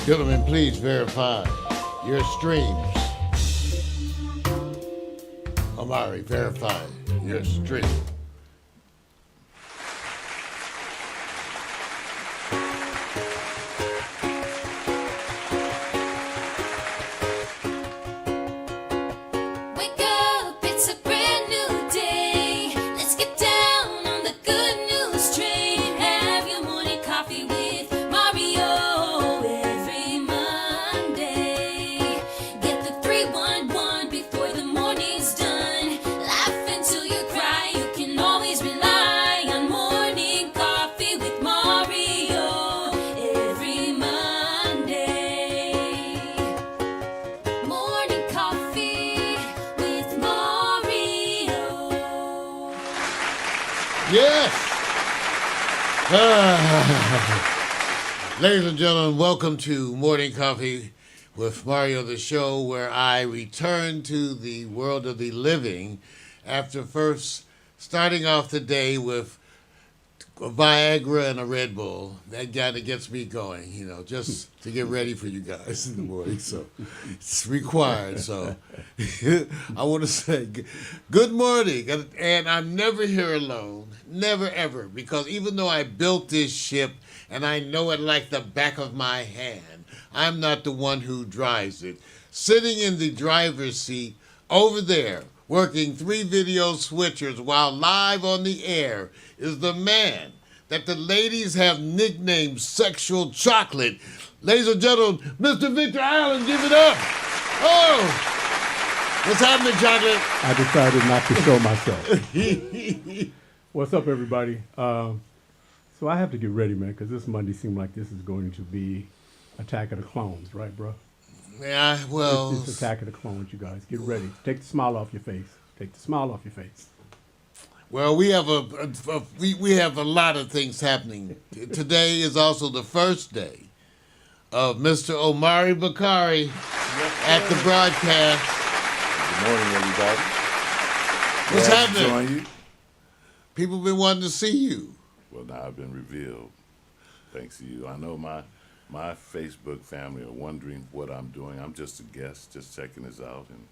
Gentlemen, please verify your streams. Omari, verify your stream. Wake up, it's a brand new day. Let's get down on the good news train. Have your morning coffee with Mario every Monday. Get the 311 before the morning's done. Laugh until you cry. You can always rely on morning coffee with Mario every Monday. Morning coffee with Mario. Yes! Ladies and gentlemen, welcome to Morning Coffee with Mario, the show where I return to the world of the living after first starting off the day with a Viagra and a Red Bull. That kind of gets me going, you know, just to get ready for you guys in the morning. So it's required. So I want to say good morning. And I'm never here alone. Never, ever. Because even though I built this ship and I know it like the back of my hand, I'm not the one who drives it. Sitting in the driver's seat over there, working 3 video switchers while live on the air, is the man that the ladies have nicknamed Sexual Chocolate. Ladies and gentlemen, Mr. Victor Allen, give it up. Oh, what's happening, Chocolate? I decided not to show myself. What's up, everybody? So I have to get ready, man, because this Monday seemed like this is going to be Attack of the Clones, right, bro? Yeah, well, It's Attack of the Clones, you guys. Get ready. Take the smile off your face. Take the smile off your face. well, we have we have a lot of things happening. Today is also the first day of Mr. Omari Bakari at the broadcast. Good morning, everybody. What's Glad to happening? join you. People been wanting to see you. Well, now I've been revealed, thanks to you. I know my Facebook family are wondering what I'm doing. I'm just a guest, just checking this out and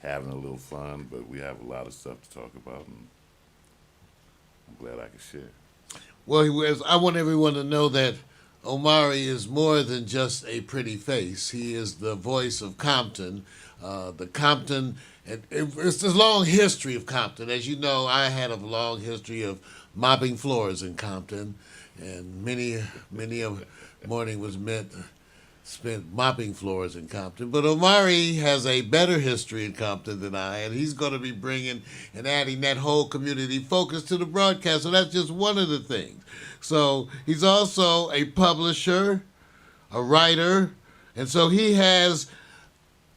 having a little fun, but we have a lot of stuff to talk about, and I'm glad I could share. Well, I want everyone to know that Omari is more than just a pretty face. He is the voice of Compton. The Compton, it's a long history of Compton. As you know, I had a long history of mopping floors in Compton, and many a morning was spent mopping floors in Compton. But Omari has a better history in Compton than I, and he's going to be bringing and adding that whole community focus to the broadcast. So that's just one of the things. So he's also a publisher, a writer, and so he has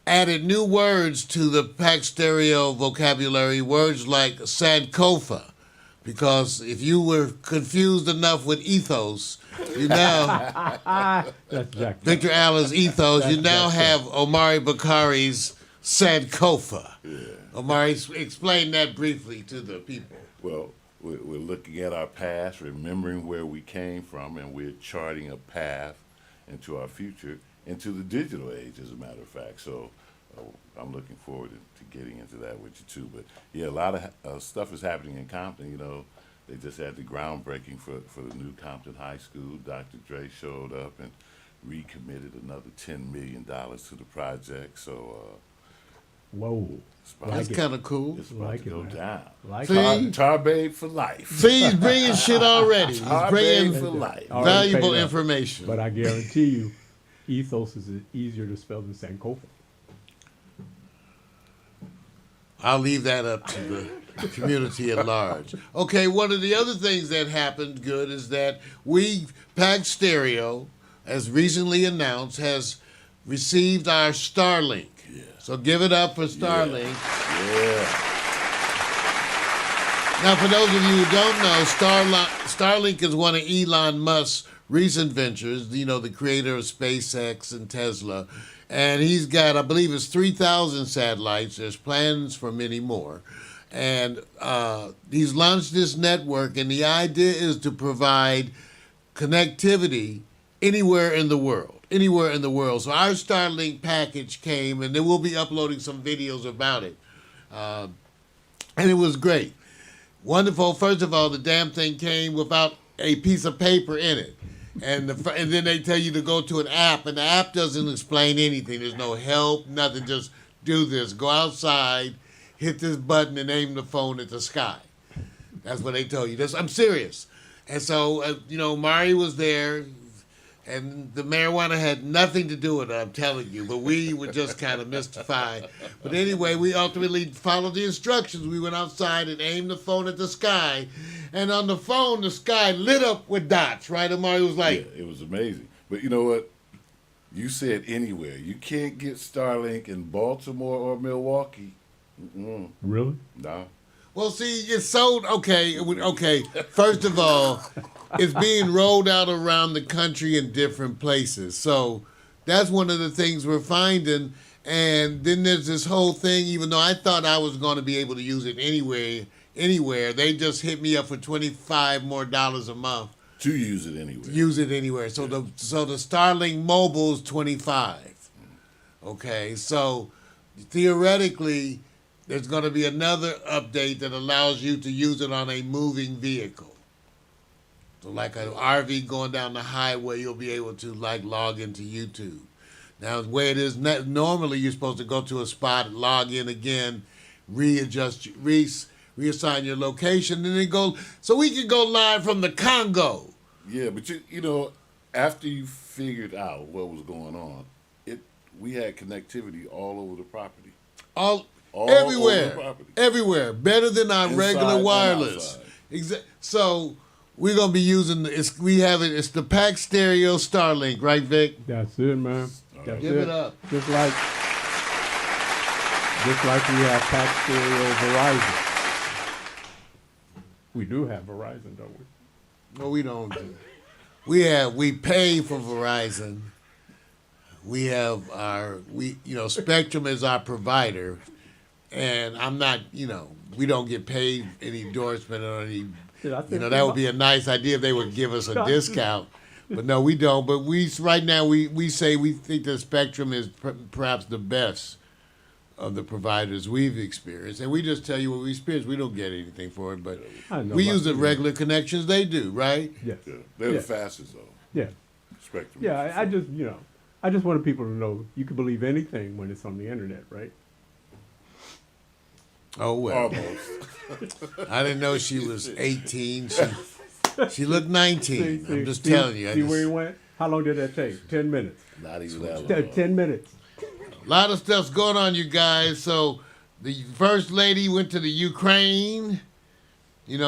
added new words to the Pack Stereo vocabulary, words like Sankofa, because if you were confused enough with ethos, you now, That's Jack. Victor Allen's ethos, you now have Omari Bakari's Sankofa. Yeah. Omari, explain that briefly to the people. Well, we're looking at our past, remembering where we came from, and we're charting a path into our future, into the digital age, as a matter of fact. So I'm looking forward to getting into that with you, too. But, yeah, a lot of stuff is happening in Compton. You know, they just had the groundbreaking for the new Compton High School. Dr. Dre showed up and recommitted another $10 million to the project. So Whoa. That's kind of cool. it's about Like to it, go man. down. Like See? it. Tar Babe for life. See, he's bringing shit already. He's Tar bringing Babe for life. Already valuable paid up. information. But I guarantee you, ethos is easier to spell than Sankofa. I'll leave that up to the community at large. Okay, one of the other things that happened good is that Pack Stereo, as recently announced, has received our Starlink. Yeah. So give it up for Starlink. Yeah. Now, for those of you who don't know, Starlink is one of Elon Musk's recent ventures, you know, the creator of SpaceX and Tesla. And he's got, I believe it's 3,000 satellites. There's plans for many more. And he's launched this network, and the idea is to provide connectivity anywhere in the world. anywhere in the world. So our Starlink package came, and then we'll be uploading some videos about it. And it was great. Wonderful. First of all, the damn thing came without a piece of paper in it. And then they tell you to go to an app, and the app doesn't explain anything. There's no help, nothing. Just do this. Go outside, hit this button, and aim the phone at the sky. That's what they told you. I'm serious. And so, Mari was there, and the marijuana had nothing to do with it, I'm telling you. But we were just kind of mystified. But anyway, we ultimately followed the instructions. We went outside and aimed the phone at the sky. And on the phone, the sky lit up with dots, right? And Mari was like... Yeah, it was amazing. But you know what? You said anywhere. You can't get Starlink in Baltimore or Milwaukee. Mm-mm. Really? No. Well, see, it's sold. Okay. First of all, it's being rolled out around the country in different places. So that's one of the things we're finding. And then there's this whole thing, even though I thought I was going to be able to use it anywhere, they just hit me up for $25 more a month. To use it anywhere. Use it anywhere. So the Starlink Mobile is $25. Okay, so theoretically, there's going to be another update that allows you to use it on a moving vehicle. So like an RV going down the highway, you'll be able to log into YouTube. Now, the way it is normally, you're supposed to go to a spot, log in again, reassign your location, and then go. So we can go live from the Congo. Yeah, but after you figured out what was going on, we had connectivity all over the property. All over the property. Everywhere. Better than our Inside regular and wireless. outside. So we're gonna be using it's the Pack Stereo Starlink, right, Vic? That's it, man. That's Give it up. Just like we have Pack Stereo Verizon. We do have Verizon, don't we? No, we don't. We pay for Verizon. We have Spectrum is our provider, and I'm not, we don't get paid any endorsement or any, that would be a nice idea if they would give us a discount, but no, we don't. But right now we say we think that Spectrum is perhaps the best of the providers we've experienced, and we just tell you what we experienced. We don't get anything for it, but we use the regular connections they do, right? Yes. Yeah. They're the fastest, though. Yeah. Spectrum. Yeah, I just wanted people to know you can believe anything when it's on the internet, right? Oh, well. Almost. I didn't know she was 18. She looked 19. I'm just telling you. See where he went? How long did that take? 10 minutes. Not even that long. 10 minutes. A lot of stuff's going on, you guys. So the First Lady went to the Ukraine,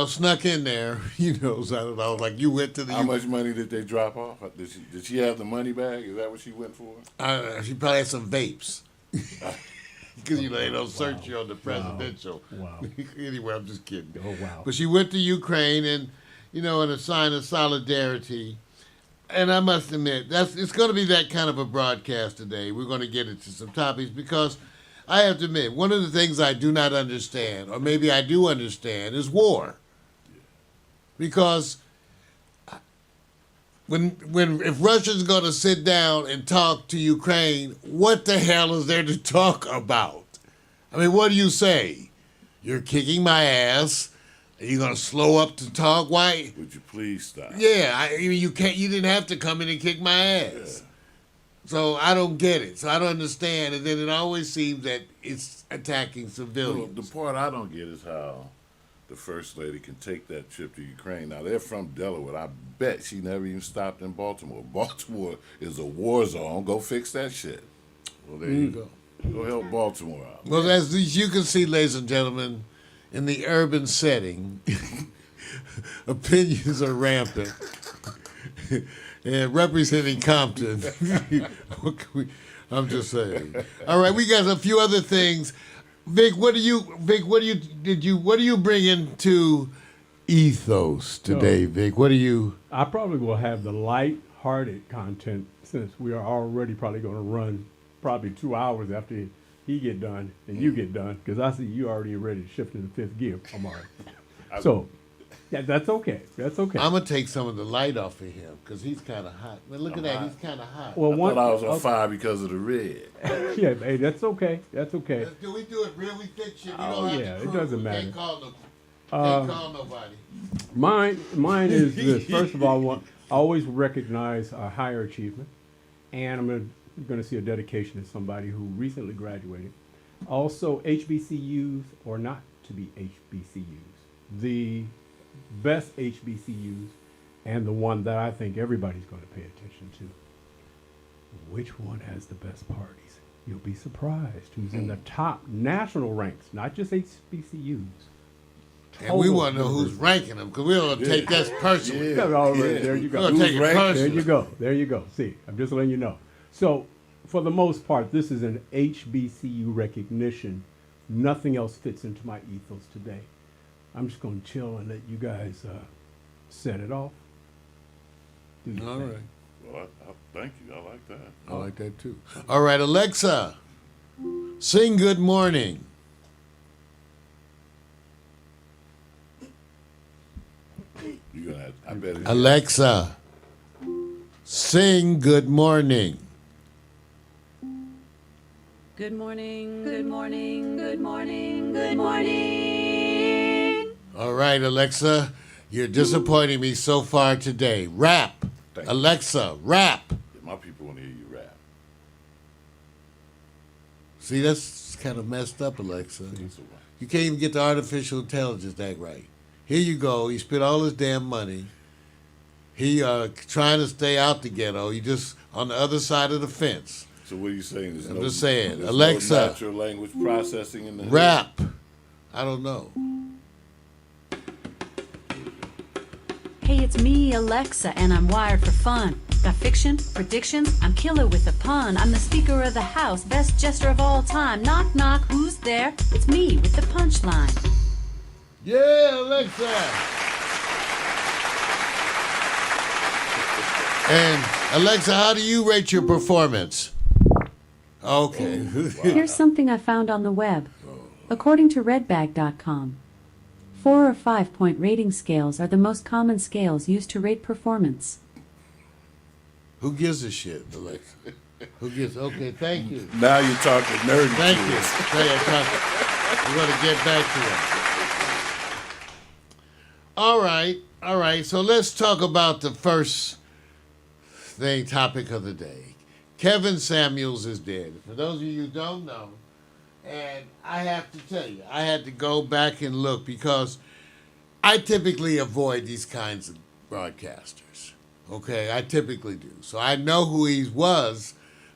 snuck in there. So I was like, you went to the How much money did they drop off? Did she have the money bag? Is that what she went for? She probably had some vapes. Because, they don't search you on the presidential. Wow. Anyway, I'm just kidding. Oh, wow. But she went to Ukraine and, in a sign of solidarity. And I must admit, it's going to be that kind of a broadcast today. We're going to get into some topics because I have to admit, one of the things I do not understand, or maybe I do understand, is war. Because if Russia's going to sit down and talk to Ukraine, what the hell is there to talk about? I mean, what do you say? You're kicking my ass. Are you going to slow up to talk? Why? Would you please stop? Yeah, you can't. You didn't have to come in and kick my ass. Yeah. So I don't get it. So I don't understand. And then it always seems that it's attacking civilians. Well, the part I don't get is how the First Lady can take that trip to Ukraine. Now, they're from Delaware. I bet she never even stopped in Baltimore. Baltimore is a war zone. Go fix that shit. Well, there you go. Go help Baltimore out. Well, as you can see, ladies and gentlemen, in the urban setting, opinions are rampant. And representing Compton, I'm just saying. All right, we got a few other things. Vic, what do you bring into Ethos today, Vic? What do you? I probably will have the light-hearted content since we are already probably going to run probably 2 hours after he get done and you get done because I see you already ready to shift into fifth gear, Amari. So Yeah, that's okay. That's okay. I'm gonna take some of the light off of him because he's kind of hot. Man, look at that, hot. he's kind of hot. Well, I thought I was on fire because of the red. yeah, hey, that's okay. That's okay. Do we do it really fiction? You Oh, don't have yeah, to it prove. doesn't We matter. Can't call nobody. Mine is this. First of all, I always recognize a higher achievement, and I'm going to see a dedication to somebody who recently graduated. Also, HBCUs or not to be HBCUs. The best HBCUs and the one that I think everybody's going to pay attention to. Which one has the best parties? You'll be surprised who's in the top national ranks, not just HBCUs. And we want to know who's ranking them because we're gonna take that personally. Yeah, all right, there you go. We're gonna take it ranked? There personally. you go. There you go. See, I'm just letting you know. So, for the most part, this is an HBCU recognition. Nothing else fits into my ethos today. I'm just going to chill and let you guys set it off. Do your All thing. right. Well, thank you. I like that. I like that too. All right, Alexa, sing "Good Morning." You're gonna. I bet. Alexa, sing "Good Morning." Good morning, good morning, good morning, good morning. All right, Alexa, you're disappointing me so far today. Rap, Thank you. Alexa, rap. My people want to hear you rap. See, that's kind of messed up, Alexa. That's all right. You can't even get the artificial intelligence that right. Here you go. He spent all his damn money. He trying to stay out the ghetto. He just on the other side of the fence. So what are you saying? There's I'm just saying, there's Alexa. no natural language processing in the hood? Rap. I don't know. Hey, it's me, Alexa, and I'm wired for fun. Got fiction, predictions, I'm killer with a pun. I'm the speaker of the house, best jester of all time. Knock, knock, who's there? It's me with the punchline. Yeah, Alexa. And Alexa, how do you rate your performance? Okay. Here's something I found on the web. According to redbag.com, 4 or 5 point rating scales are the most common scales used to rate performance. Who gives a shit, Alexa? Who gives? Okay, thank you. Now you're talking nerdy. Thank to you. us. We're going to get back to it. All right. So let's talk about the first topic of the day. Kevin Samuels is dead. For those of you who don't know, and I have to tell you, I had to go back and look because I typically avoid these kinds of broadcasters. Okay, I typically do. So I know who he was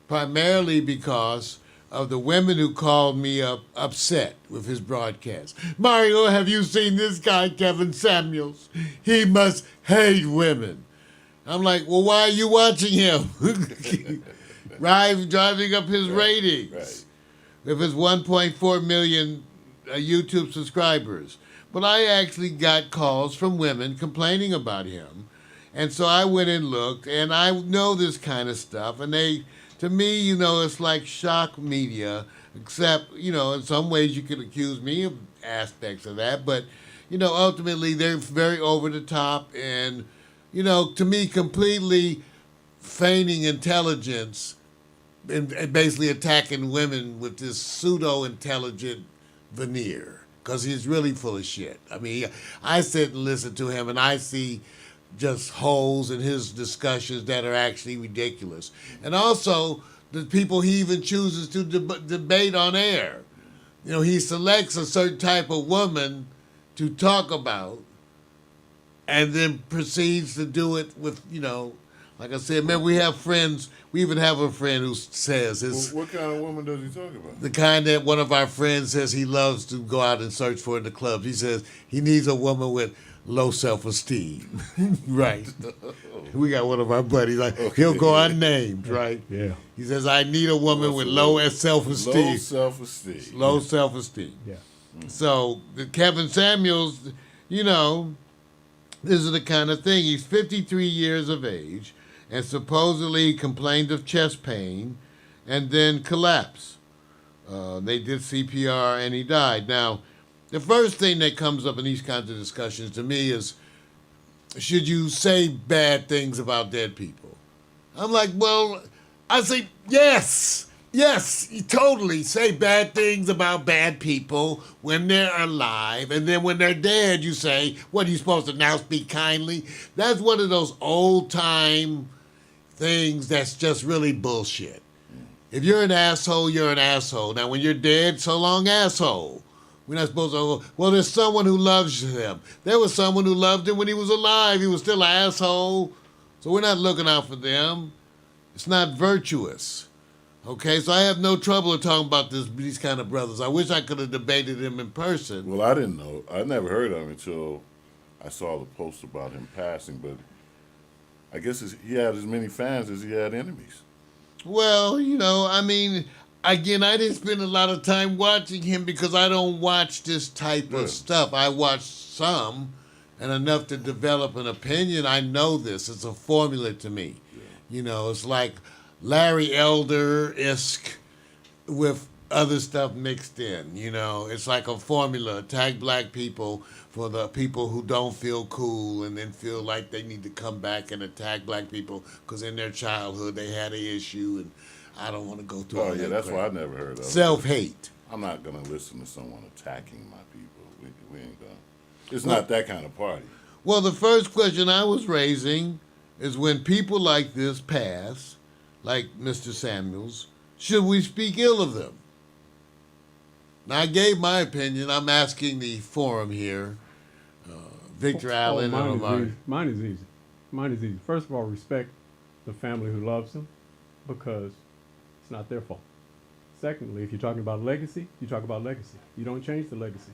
primarily because of the women who called me up upset with his broadcast. Mario, have you seen this guy, Kevin Samuels? He must hate women. I'm like, well, why are you watching him? Driving up his ratings Right. with his 1.4 million YouTube subscribers. But I actually got calls from women complaining about him. And so I went and looked, and I know this kind of stuff. And to me, it's like shock media, except, in some ways you could accuse me of aspects of that. But, ultimately they're very over the top and, to me, completely feigning intelligence and basically attacking women with this pseudo-intelligent veneer because he's really full of shit. I mean, I sit and listen to him and I see just holes in his discussions that are actually ridiculous. And also the people he even chooses to debate on air. He selects a certain type of woman to talk about and then proceeds to do it with, like I said, man, we have friends. We even have a friend who says What kind of woman does he talk about? the kind that one of our friends says he loves to go out and search for in the clubs. He says he needs a woman with low self-esteem. Right. We got one of our buddies, he'll go unnamed, right? Yeah. He says, I need a woman with low self-esteem. Low self-esteem. Low self-esteem. Yeah. So Kevin Samuels, this is the kind of thing. He's 53 years of age and supposedly complained of chest pain and then collapsed. They did CPR and he died. Now, the first thing that comes up in these kinds of discussions to me is should you say bad things about dead people? I'm like, well, I say yes. Yes, you totally say bad things about bad people when they're alive, and then when they're dead, you say, what, are you supposed to now speak kindly? That's one of those old-time things that's just really bullshit. If you're an asshole, you're an asshole. Now, when you're dead, so long, asshole. We're not supposed to go, well, there's someone who loves him. There was someone who loved him when he was alive. He was still an asshole. So we're not looking out for them. It's not virtuous. Okay, so I have no trouble talking about these kind of brothers. I wish I could have debated him in person. Well, I didn't know. I never heard of him until I saw the post about him passing. But I guess he had as many fans as he had enemies. Well, I mean, again, I didn't spend a lot of time watching him because I don't watch this type of stuff. I watch some and enough to develop an opinion. I know this. It's a formula to me. Yeah. It's like Larry Elder-esque with other stuff mixed in. It's like a formula. Attack black people for the people who don't feel cool and then feel like they need to come back and attack black people because in their childhood they had an issue, and I don't want to go through all that. Oh, yeah, that's crap. why I never heard of it. Self-hate. I'm not going to listen to someone attacking my people. We ain't going to. It's not that kind of party. Well, the first question I was raising is when people like this pass, like Mr. Samuels, should we speak ill of them? Now, I gave my opinion. I'm asking the forum here, Victor Allen and Omar. Mine is easy. Mine is easy. First of all, respect the family who loves them because it's not their fault. Secondly, if you're talking about legacy, you talk about legacy. You don't change the legacy.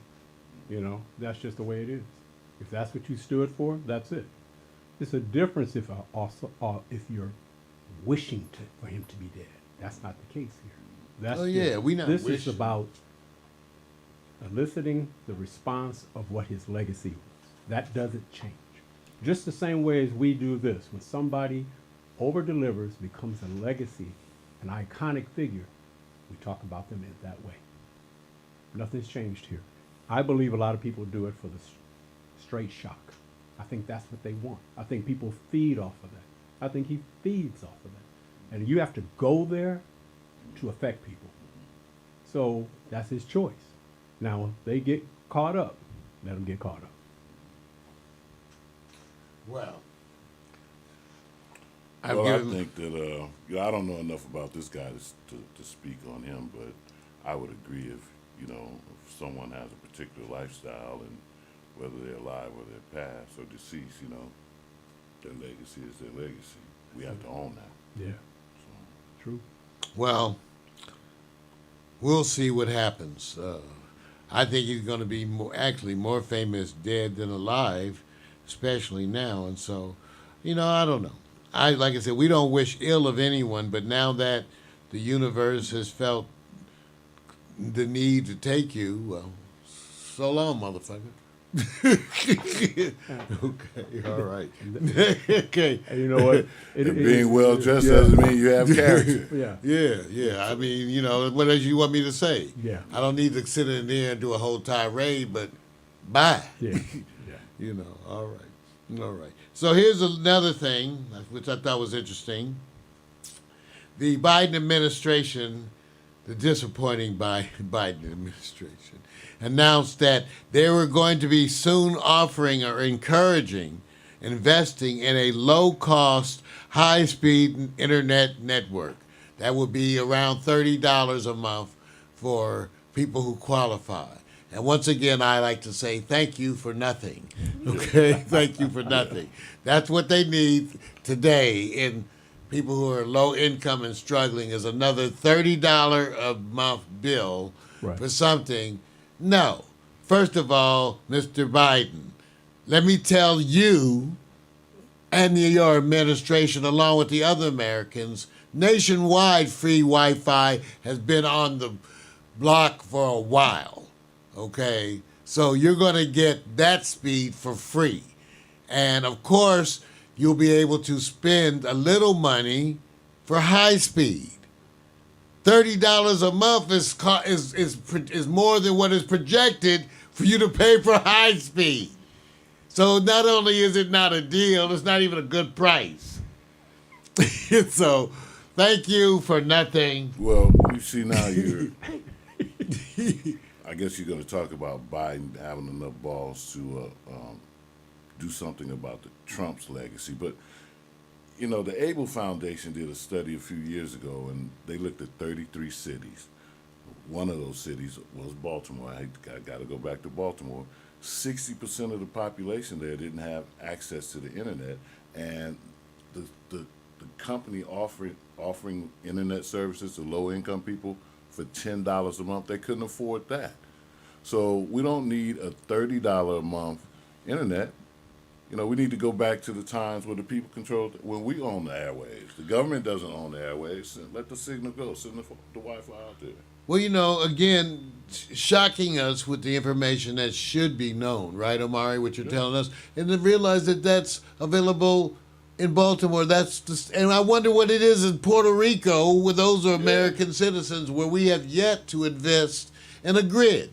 That's just the way it is. If that's what you stood for, that's it. It's a difference if you're wishing for him to be dead. That's not the case here. We not This wishing. is about eliciting the response of what his legacy was. That doesn't change. Just the same way as we do this. When somebody over-delivers, becomes a legacy, an iconic figure, we talk about them in that way. Nothing's changed here. I believe a lot of people do it for the straight shock. I think that's what they want. I think people feed off of that. I think he feeds off of that. And you have to go there to affect people. So that's his choice. Now, if they get caught up, let them get caught up. Well, I think that I don't know enough about this guy to speak on him, but I would agree if if someone has a particular lifestyle and whether they're alive or they're past or deceased, their legacy is their legacy. We have to own that. Yeah. So. True. well, we'll see what happens. I think he's going to be more famous dead than alive, especially now. And so, I don't know. Like I said, we don't wish ill of anyone, but now that the universe has felt the need to take you, well, so long, motherfucker. Okay, all right. Okay. And you know what? Being well dressed doesn't mean you have character. Yeah. Yeah. I mean, what else you want me to say? Yeah. I don't need to sit in there and do a whole tirade, but bye. Yeah. Yeah. All right. So here's another thing, which I thought was interesting. The Biden administration, the disappointing Biden administration, announced that they were going to be soon offering or encouraging investing in a low-cost, high-speed internet network. That would be around $30 a month for people who qualify. And once again, I like to say thank you for nothing. Okay? Thank you for nothing. That's what they need today in people who are low income and struggling is another $30 a month bill for something. No. First of all, Mr. Biden, let me tell you and your administration, along with the other Americans, nationwide free Wi-Fi has been on the block for a while. Okay? So you're going to get that speed for free. And of course, you'll be able to spend a little money for high speed. $30 a month is more than what is projected for you to pay for high speed. So not only is it not a deal, it's not even a good price. So thank you for nothing. Well, you see now I guess you're going to talk about Biden having enough balls to do something about Trump's legacy. But, the Able Foundation did a study a few years ago, and they looked at 33 cities. One of those cities was Baltimore. I got to go back to Baltimore. 60% of the population there didn't have access to the internet, and the company offering internet services to low-income people for $10 a month, they couldn't afford that. So we don't need a $30 a month internet. We need to go back to the times where the people controlled, when we own the airwaves. The government doesn't own the airwaves. Let the signal go. Send the Wi-Fi out there. Well, again, shocking us with the information that should be known, right, Omari, what you're telling us, and to realize that that's available in Baltimore. And I wonder what it is in Puerto Rico, where those are American citizens, where we have yet to invest in a grid.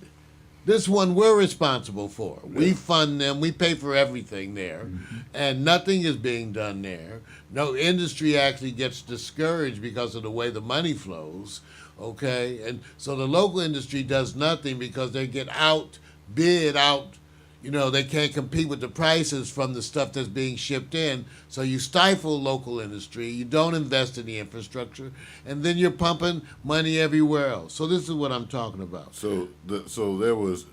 This one we're responsible for. Yeah. We fund them. We pay for everything there. Mm-hmm. And nothing is being done there. No industry actually gets discouraged because of the way the money flows. Okay? And so the local industry does nothing because they get bid out. They can't compete with the prices from the stuff that's being shipped in. So you stifle local industry. You don't invest in the infrastructure. And then you're pumping money everywhere else. So this is what I'm talking about. So there was,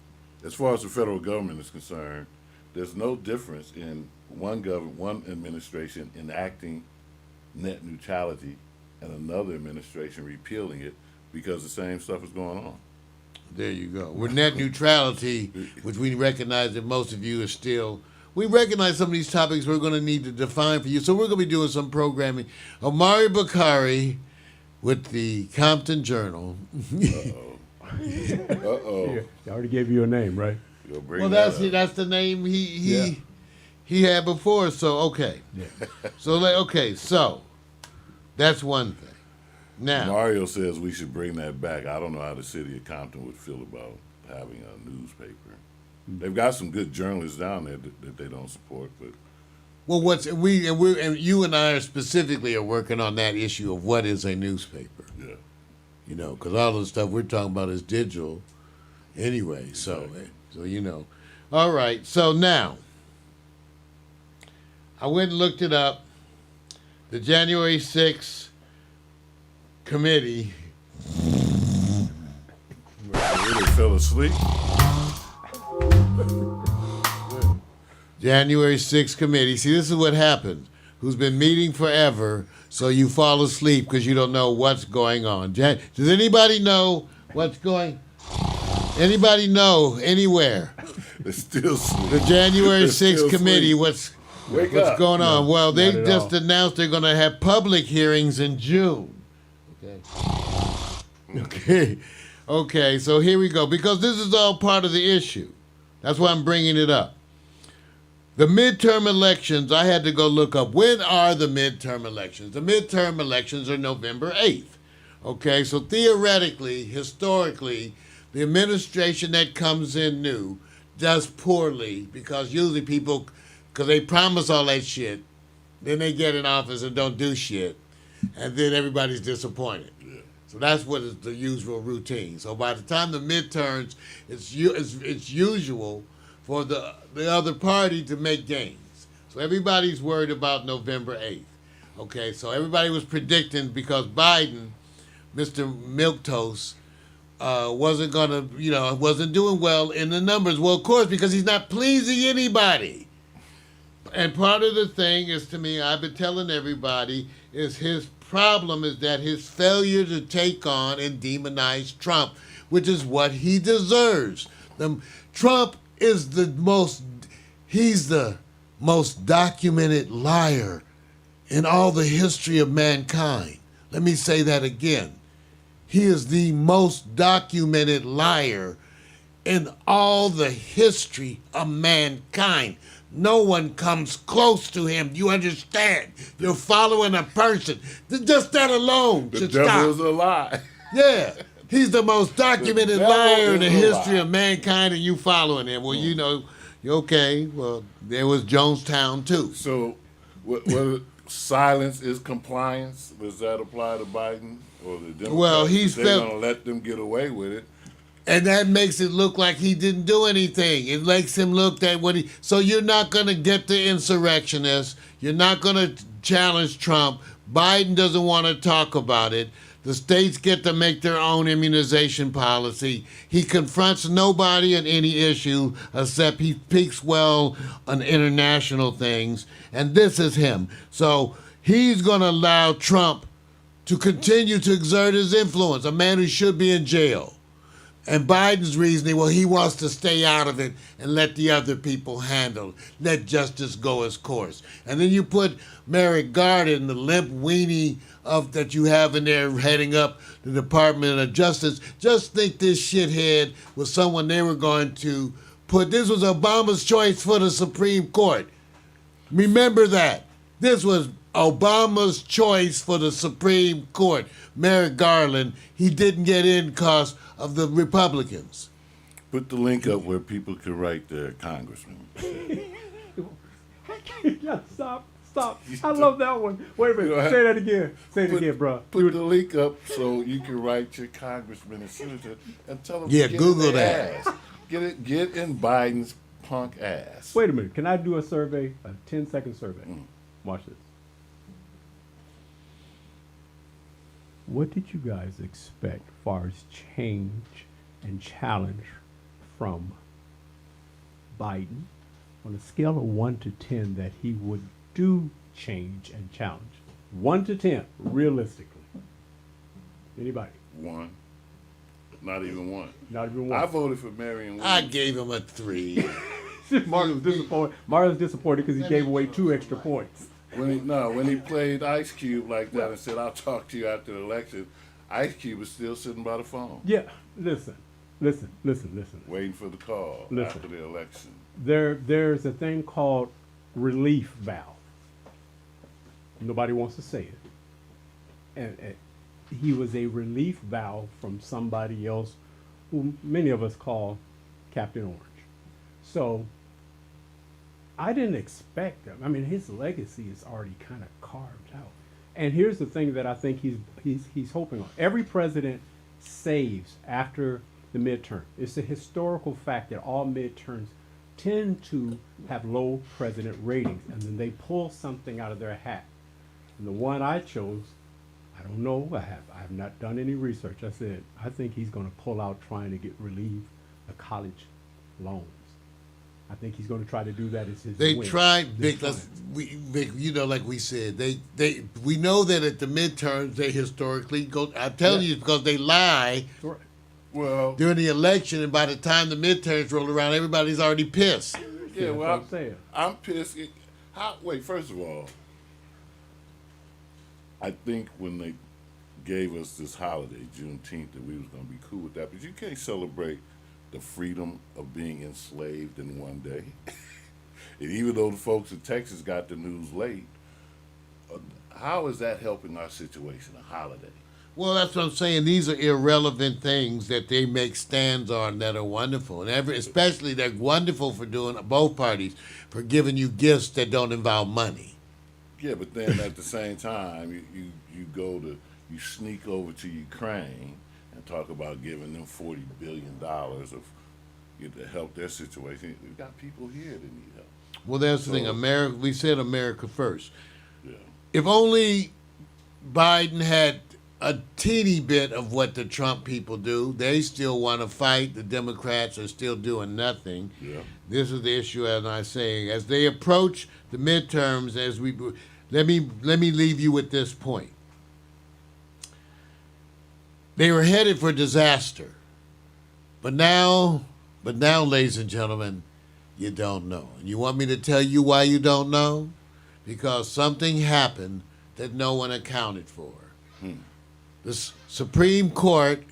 as far as the federal government is concerned, there's no difference in one administration enacting net neutrality and another administration repealing it because the same stuff is going on. There you go. With net neutrality, which we recognize that most of you are still, we recognize some of these topics we're going to need to define for you. So we're going to be doing some programming. Omari Bakari with the Compton Journal. Uh-oh. Yeah, I already gave you a name, right? Well, that's the name he had before. So okay. Yeah. So that's one thing. Now, Mario says we should bring that back. I don't know how the city of Compton would feel about having a newspaper. They've got some good journalists down there that they don't support, but you and I specifically are working on that issue of what is a newspaper. Yeah. Because all the stuff we're talking about is digital, anyway. Exactly. So all right. So now, I went and looked it up. The January 6th committee. I really fell asleep. January 6th committee. See, this is what happens. Who's been meeting forever, so you fall asleep because you don't know what's going on. Does anybody know what's going? Anybody know anywhere? They're still asleep. The January 6th committee. What's going on? No, well, they just announced they're going to have public hearings in June. Okay, so here we go. Because this is all part of the issue. That's why I'm bringing it up. The midterm elections, I had to go look up. When are the midterm elections? The midterm elections are November 8th. Okay, so theoretically, historically, the administration that comes in new does poorly because usually people, because they promise all that shit, then they get in office and don't do shit, and then everybody's disappointed. So that's what is the usual routine. So by the time the midterms, it's usual for the other party to make gains. So everybody's worried about November 8th. Okay, so everybody was predicting because Biden, Mr. Milquetoast, wasn't doing well in the numbers. Well, of course, because he's not pleasing anybody. And part of the thing is, to me, I've been telling everybody, is his problem is that his failure to take on and demonize Trump, which is what he deserves. Trump is he's the most documented liar in all the history of mankind. Let me say that again. He is the most documented liar in all the history of mankind. No one comes close to him. You understand? You're following a person. Just that alone should stop. The devil is a lie. Yeah. He's the most documented liar in the history of mankind, and you following him. Well, Okay, well, there was Jonestown too. So, what silence is compliance? Does that apply to Biden or the Democrats? Well, he's they're felt- going to let them get away with it. And that makes it look like he didn't do anything. It makes him look that what he. So you're not going to get the insurrectionists. You're not going to challenge Trump. Biden doesn't want to talk about it. The states get to make their own immunization policy. He confronts nobody on any issue except he speaks well on international things. And this is him. So he's going to allow Trump to continue to exert his influence, a man who should be in jail. And Biden's reasoning, well, he wants to stay out of it and let the other people handle it. Let justice go its course. And then you put Merrick Garland, the limp weenie of that you have in there heading up the Department of Justice. Just think this shithead was someone they were going to put. This was Obama's choice for the Supreme Court. Remember that. This was Obama's choice for the Supreme Court. Merrick Garland, he didn't get in because of the Republicans. Put the link up where people can write their congressman. Yeah, stop. I love that one. Wait a minute. You know, Say that again. Say it again, bro. Put the link up so you can write your congressman and senator and tell them Yeah, to get Google in their that. ass. Get in Biden's punk ass. Wait a minute. Can I do a survey? A 10-second survey. Watch this. What did you guys expect as far as change and challenge from Biden on a scale of 1 to 10 that he would do change and challenge? 1 to 10, realistically. Anybody? One. Not even one. Not even I one. voted for Marion I Williams. gave him a 3. Mario's disappointed. Mario's disappointed because he gave away 2 extra points. When he played Ice Cube like that and said, "I'll talk to you after the election," Ice Cube was still sitting by the phone, Yeah, listen. waiting for the call Listen. after the election. There's a thing called relief valve. Nobody wants to say it. And he was a relief valve from somebody else who many of us call Captain Orange. So I didn't expect him. I mean, his legacy is already kind of carved out. And here's the thing that I think he's hoping on. Every president saves after the midterm. It's a historical fact that all midterms tend to have low president ratings, and then they pull something out of their hat. And the one I chose, I don't know. I have not done any research. I said I think he's going to pull out trying to get relieve the college loans. I think he's going to try to do that as his They win tried, this Vic, time. Vic, you know, like we said, we know that at the midterms they historically go. I'm telling you, because they lie Right. Well, during the election, and by the time the midterms roll around, everybody's already pissed. yeah, That's well, what I'm saying. I'm pissed. Wait, first of all, I think when they gave us this holiday, Juneteenth, that we was going to be cool with that, but you can't celebrate the freedom of being enslaved in one day. And even though the folks in Texas got the news late, how is that helping our situation, a holiday? Well, that's what I'm saying. These are irrelevant things that they make stands on that are wonderful, and especially they're wonderful for doing both parties for giving you gifts that don't involve money. Yeah, but then at the same time, you sneak over to Ukraine and talk about giving them $40 billion to help their situation. We've got people here that need help. Well, that's the thing. So- America. We said America first. Yeah. If only Biden had a teeny bit of what the Trump people do, they still want to fight. The Democrats are still doing nothing. Yeah. This is the issue, as I'm saying. As they approach the midterms, let me leave you with this point. They were headed for disaster, but now, ladies and gentlemen, you don't know. And you want me to tell you why you don't know? Because something happened that no one accounted for. The Supreme Court,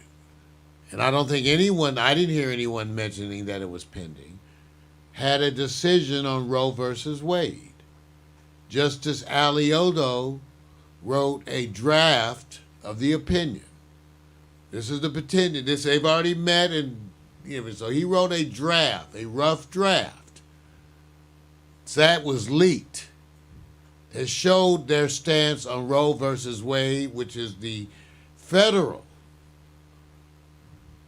and I don't think I didn't hear anyone mentioning that it was pending, had a decision on Roe versus Wade. Justice Alioto wrote a draft of the opinion. This is the petition. They've already met, and so he wrote a draft, a rough draft that was leaked. It showed their stance on Roe versus Wade, which is the federal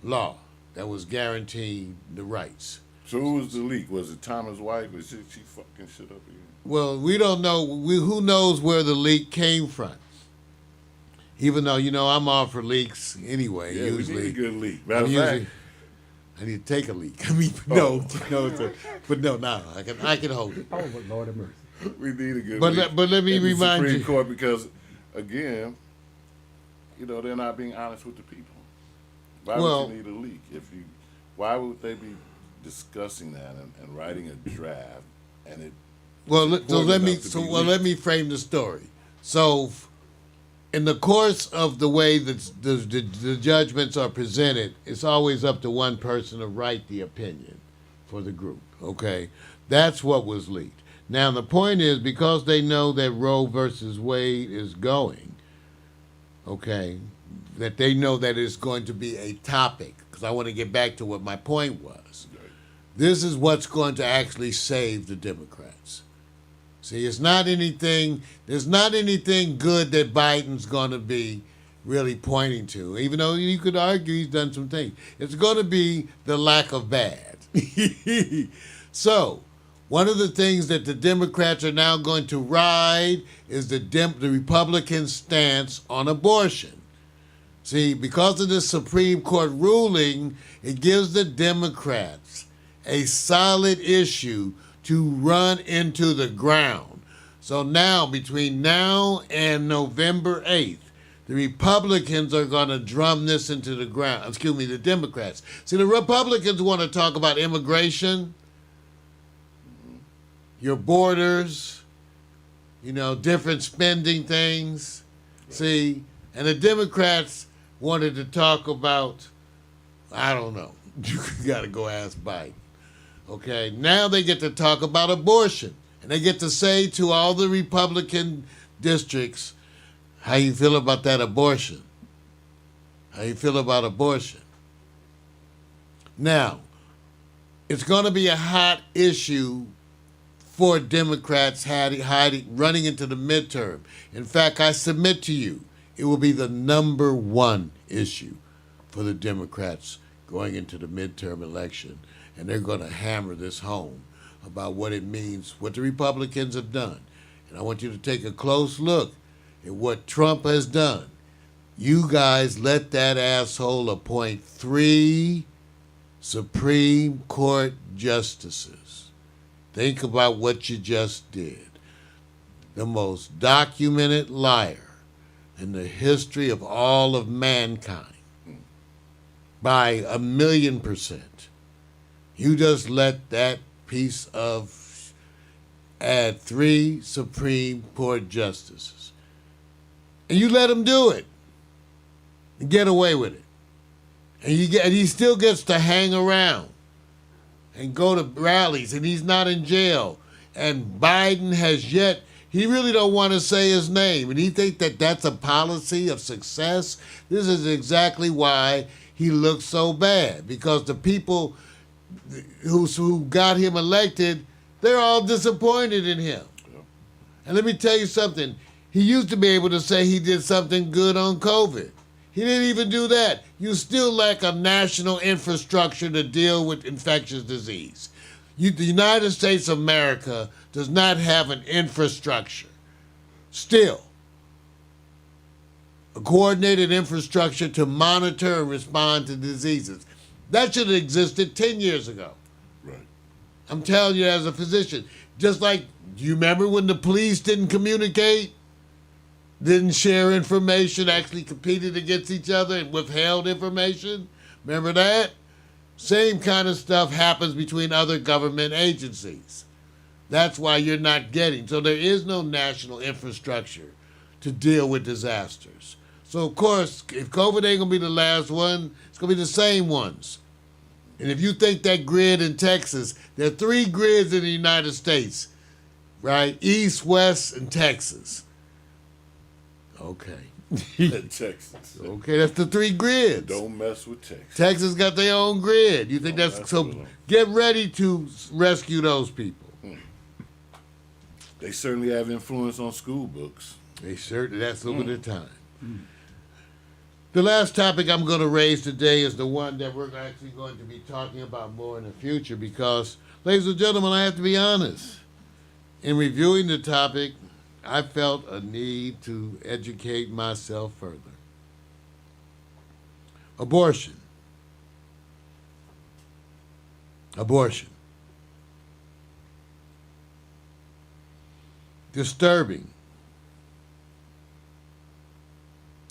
law that was guaranteeing the rights. So who was the leak? Was it Thomas White? Was she fucking shit up again? Well, we don't know. Who knows where the leak came from? Even though, I'm all for leaks anyway, Yeah, usually. we need a good leak. Matter I'm of fact, usually, I need to take a leak. I mean, no, I can hold it. Oh, but Lord have mercy. we need a good But leak. but let me in the remind Supreme you. Court, because, again, they're not being honest with the people. Why Well- would you need a leak? Why would they be discussing that and writing a draft and it? Well, It's so let important me enough to so be well leaked. let me frame the story. So, in the course of the way that the judgments are presented, it's always up to one person to write the opinion for the group. Okay, that's what was leaked. Now the point is, because they know that Roe versus Wade is going, okay, that they know that it's going to be a topic. Because I want to get back to what my point was. This is what's going to actually save the Democrats. See, there's not anything good that Biden's going to be really pointing to, even though you could argue he's done some things. It's going to be the lack of bad. So, one of the things that the Democrats are now going to ride is the Republican stance on abortion. See, because of this Supreme Court ruling, it gives the Democrats a solid issue to run into the ground. So now, between now and November 8th, the Republicans are going to drum this into the ground. Excuse me, the Democrats. See, the Republicans want to talk about immigration, your borders, different spending things. See, and the Democrats wanted to talk about, I don't know. You got to go ask Biden. Okay, now they get to talk about abortion. And they get to say to all the Republican districts, how you feel about that abortion? How you feel about abortion? Now, it's going to be a hot issue for Democrats running into the midterm. In fact, I submit to you, it will be the number one issue for the Democrats going into the midterm election. And they're going to hammer this home about what it means, what the Republicans have done. And I want you to take a close look at what Trump has done. You guys let that asshole appoint 3 Supreme Court justices. Think about what you just did. The most documented liar in the history of all of mankind. By 1,000,000%. You just let that piece of add 3 Supreme Court justices. And you let him do it. And get away with it. And he still gets to hang around and go to rallies, and he's not in jail. And Biden has yet, he really don't want to say his name. And he think that that's a policy of success. This is exactly why he looks so bad, because the people who got him elected, they're all disappointed in him. And let me tell you something. He used to be able to say he did something good on COVID. He didn't even do that. You still lack a national infrastructure to deal with infectious disease. The United States of America does not have an infrastructure. Still, a coordinated infrastructure to monitor and respond to diseases. That should have existed 10 years ago. Right. I'm telling you as a physician. Just like, do you remember when the police didn't communicate? Didn't share information, actually competed against each other and withheld information? Remember that? Same kind of stuff happens between other government agencies. That's why you're not getting. So there is no national infrastructure to deal with disasters. So, of course, if COVID ain't going to be the last one, it's going to be the same ones. And if you think that grid in Texas, there are 3 grids in the United States, right? East, West, and Texas. Okay. Texas. Okay, that's the 3 grids. Don't mess with Texas. Texas got their own grid. You think Don't that's mess so? with 'em. Get ready to rescue those people. They certainly have influence on school books. They certainly, that's over the time. The last topic I'm going to raise today is the one that we're actually going to be talking about more in the future because, ladies and gentlemen, I have to be honest. In reviewing the topic, I felt a need to educate myself further. Abortion. Abortion. Disturbing.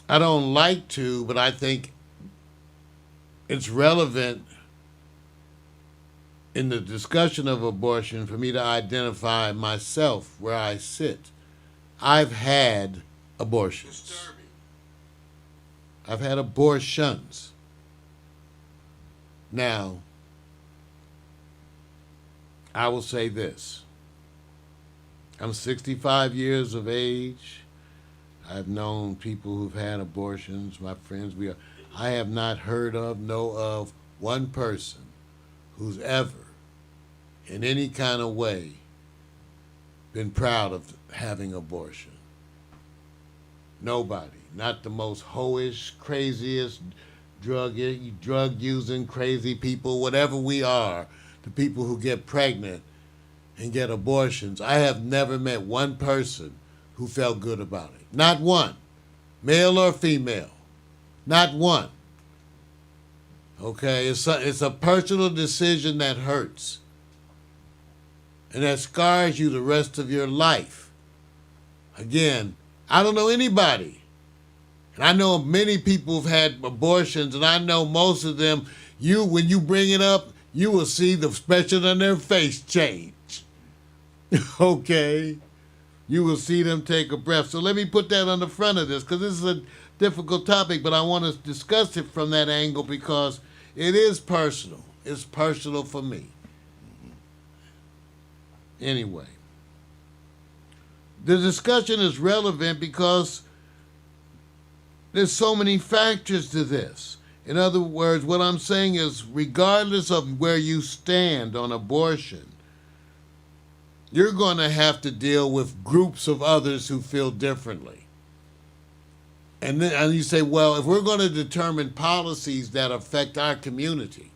I don't like to, but I think it's relevant in the discussion of abortion for me to identify myself where I sit. I've had abortions. I've had abortions. Now, I will say this. I'm 65 years of age. I've known people who've had abortions, my friends. I have not heard of, know of one person who's ever, in any kind of way, been proud of having abortion. Nobody. Not the most hoish, craziest, drug-using, crazy people, whatever we are, the people who get pregnant and get abortions. I have never met one person who felt good about it. Not one. Male or female. Not one. Okay? It's a personal decision that hurts. And that scars you the rest of your life. Again, I don't know anybody. And I know many people who've had abortions, and I know most of them, when you bring it up, you will see the expression on their face change. Okay? You will see them take a breath. So let me put that on the front of this, because this is a difficult topic, but I want to discuss it from that angle because it is personal. It's personal for me. Anyway, the discussion is relevant because there's so many factors to this. In other words, what I'm saying is, regardless of where you stand on abortion, you're going to have to deal with groups of others who feel differently. And then you say, well, if we're going to determine policies that affect our community,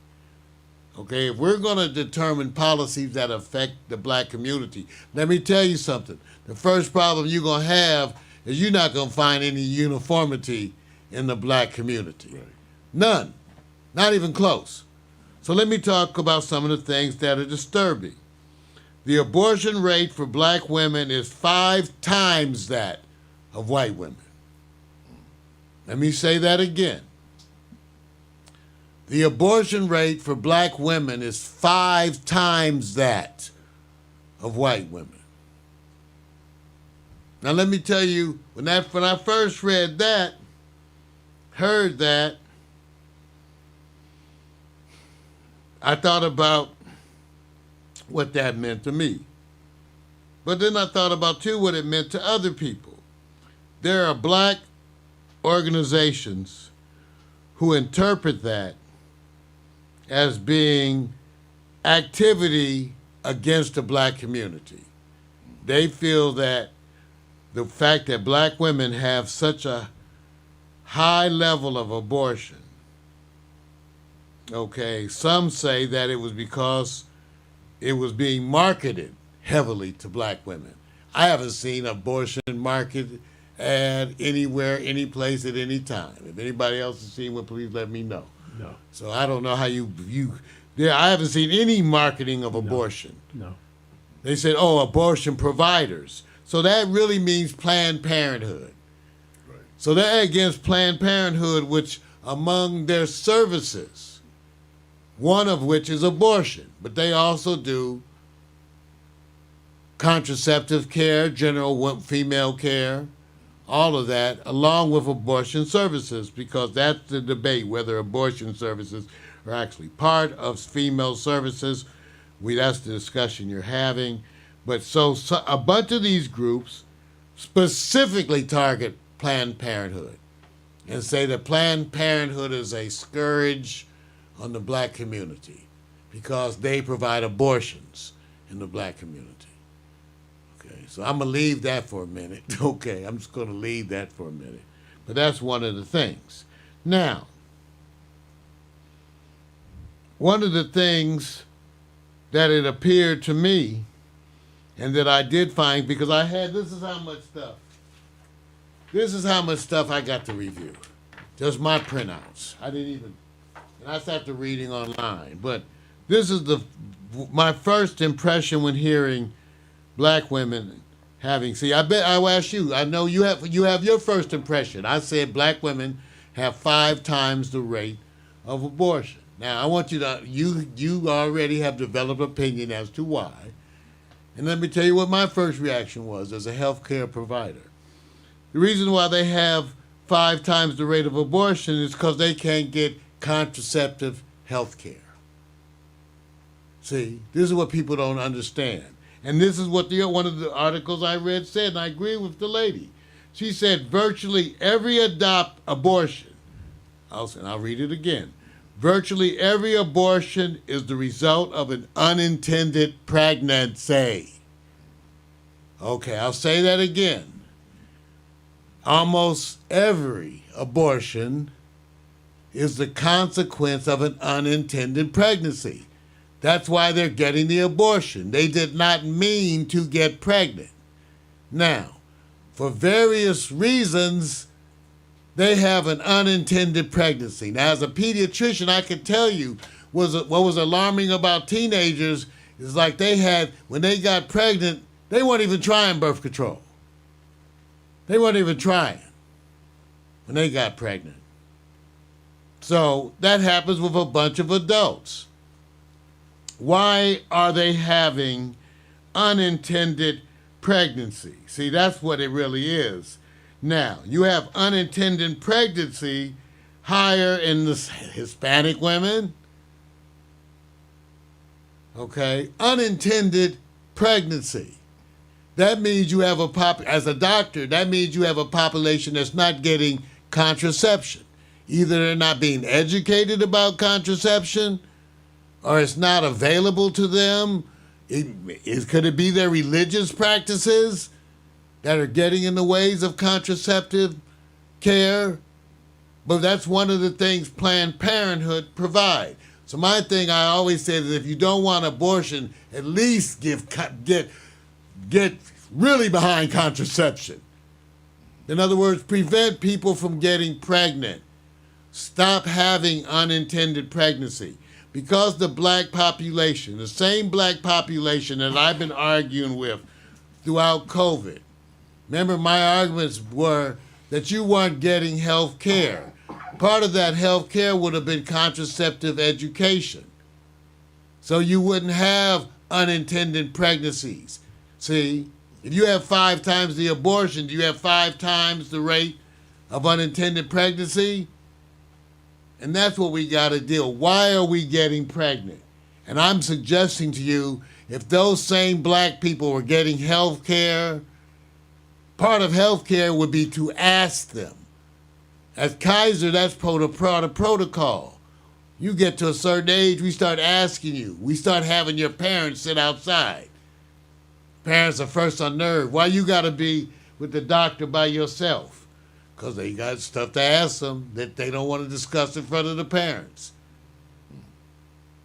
okay, if we're going to determine policies that affect the black community, let me tell you something. The first problem you're going to have is you're not going to find any uniformity in the black community. Right. None. Not even close. So let me talk about some of the things that are disturbing. The abortion rate for black women is 5 times that of white women. Let me say that again. The abortion rate for black women is 5 times that of white women. Now let me tell you, when I first read that, heard that, I thought about what that meant to me. But then I thought about, too, what it meant to other people. There are black organizations who interpret that as being activity against the black community. They feel that the fact that black women have such a high level of abortion, okay, some say that it was because it was being marketed heavily to black women. I haven't seen abortion marketed ad anywhere, any place, at any time. If anybody else has seen one, please let me know. No. So I don't know how I haven't seen any marketing of abortion. No. They said, oh, abortion providers. So that really means Planned Parenthood. Right. So they're against Planned Parenthood, which among their services, one of which is abortion. But they also do contraceptive care, general female care, all of that, along with abortion services, because that's the debate, whether abortion services are actually part of female services. That's the discussion you're having. But so a bunch of these groups specifically target Planned Parenthood and say that Planned Parenthood is a scourge on the black community because they provide abortions in the black community. Okay, so I'm going to leave that for a minute. Okay, I'm just going to leave that for a minute. But that's one of the things. Now, one of the things that it appeared to me and that I did find, because this is how much stuff. This is how much stuff I got to review. Just my printouts. I didn't even, and that's after reading online. But this is my first impression when hearing black women having, see, I bet I'll ask you, I know you have your first impression. I said black women have 5 times the rate of abortion. Now, I want you to, you already have developed opinion as to why. And let me tell you what my first reaction was as a healthcare provider. The reason why they have 5 times the rate of abortion is because they can't get contraceptive health care. See, this is what people don't understand. And this is what one of the articles I read said, and I agree with the lady. She said virtually every abortion, I'll read it again. Virtually every abortion is the result of an unintended pregnancy. Okay, I'll say that again. Almost every abortion is the consequence of an unintended pregnancy. That's why they're getting the abortion. They did not mean to get pregnant. Now, for various reasons, they have an unintended pregnancy. Now, as a pediatrician, I can tell you what was alarming about teenagers is like when they got pregnant, they weren't even trying birth control. They weren't even trying when they got pregnant. So that happens with a bunch of adults. Why are they having unintended pregnancy? See, that's what it really is. Now, you have unintended pregnancy higher in the Hispanic women. Okay, unintended pregnancy. That means you have as a doctor, that means you have a population that's not getting contraception. Either they're not being educated about contraception, or it's not available to them. Could it be their religious practices that are getting in the ways of contraceptive care? But that's one of the things Planned Parenthood provide. So my thing I always say is if you don't want abortion, at least get really behind contraception. In other words, prevent people from getting pregnant. Stop having unintended pregnancy. Because the black population, the same black population that I've been arguing with throughout COVID, remember my arguments were that you weren't getting health care. Part of that health care would have been contraceptive education. So you wouldn't have unintended pregnancies. See, if you have 5 times the abortion, do you have 5 times the rate of unintended pregnancy? And that's what we got to deal. Why are we getting pregnant? And I'm suggesting to you, if those same black people were getting health care, part of health care would be to ask them. At Kaiser, that's part of protocol. You get to a certain age, we start asking you. We start having your parents sit outside. Parents are first on nerve. Why you got to be with the doctor by yourself? Because they got stuff to ask them that they don't want to discuss in front of the parents.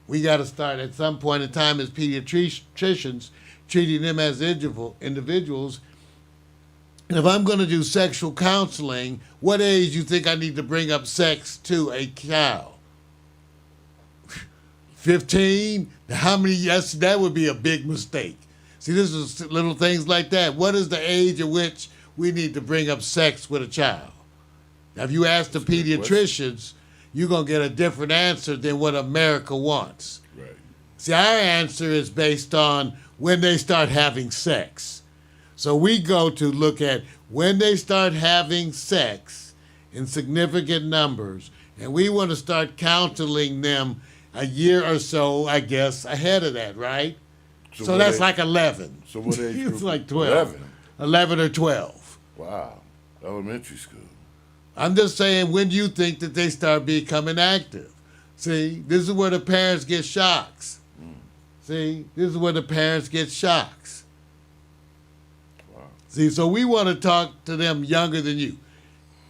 We got to start at some point in time as pediatricians treating them as individuals. And if I'm going to do sexual counseling, what age do you think I need to bring up sex to a child? 15? How many? Yes, that would be a big mistake. See, this is little things like that. What is the age at which we need to bring up sex with a child? Now, if you ask the pediatricians, you're going to get a different answer than what America wants. Right. See, our answer is based on when they start having sex. So we go to look at when they start having sex in significant numbers, and we want to start counseling them a year or so, I guess, ahead of that, right? So that's like 11. So what age group? It's like 12. 11. 11 or 12. Wow. Elementary school. I'm just saying, when do you think that they start becoming active? See, this is where the parents get shocks. See, this is where the parents get shocks. See, so we want to talk to them younger than you.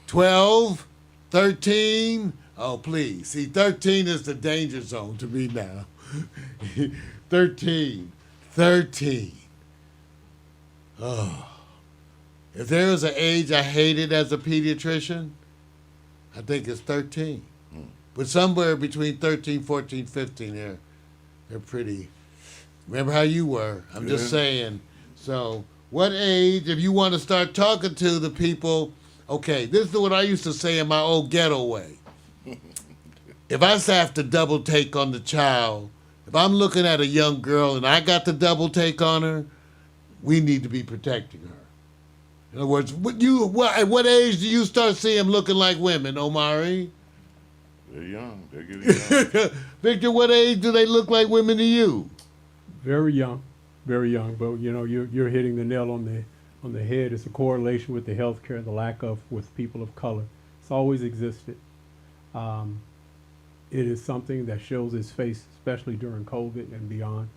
12, 13. Oh, please. See, 13 is the danger zone to me now. 13. Oh. If there was an age I hated as a pediatrician, I think it's 13. But somewhere between 13, 14, 15, they're pretty. Remember how you were. I'm just saying. So what age, if you want to start talking to the people, okay, this is what I used to say in my old ghetto way. If I have to double take on the child, if I'm looking at a young girl and I got to double take on her, we need to be protecting her. In other words, at what age do you start seeing them looking like women, Omari? They're young. They're getting young. Victor, what age do they look like women to you? Very young, very young. But you know, you're hitting the nail on the head. It's a correlation with the healthcare, the lack of with people of color. It's always existed. It is something that shows its face, especially during COVID and beyond,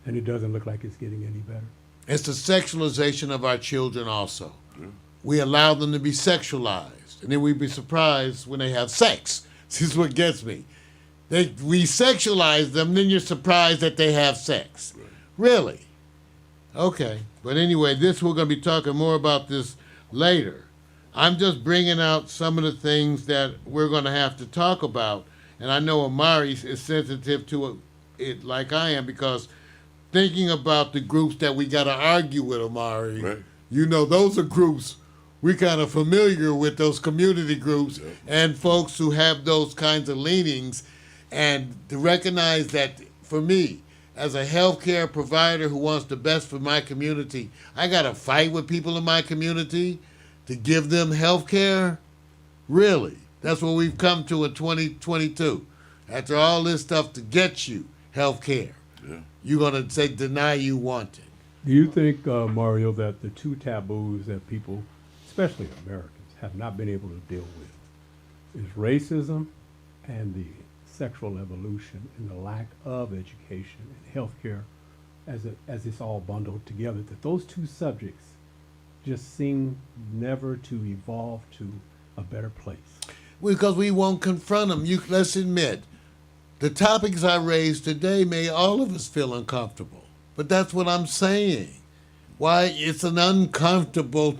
and it doesn't look like it's getting any better. It's the sexualization of our children also. We allow them to be sexualized, and then we'd be surprised when they have sex. This is what gets me. We sexualize them, then you're surprised that they have sex. Really? Okay. But anyway, we're going to be talking more about this later. I'm just bringing out some of the things that we're going to have to talk about. And I know Omari is sensitive to it like I am, because thinking about the groups that we got to argue with, Omari, Right. you know, those are groups we're kind of familiar with, those community groups and folks who have those kinds of leanings. And to recognize that, for me, as a healthcare provider who wants the best for my community, I got to fight with people in my community to give them healthcare? Really? That's what we've come to in 2022. After all this stuff to get you healthcare, you're going to say deny you want it. Do you think, Mario, that the two taboos that people, especially Americans, have not been able to deal with is racism and the sexual evolution and the lack of education and healthcare as it's all bundled together, that those two subjects just seem never to evolve to a better place? Because we won't confront them. Let's admit, the topics I raised today made all of us feel uncomfortable. But that's what I'm saying. Why, it's an uncomfortable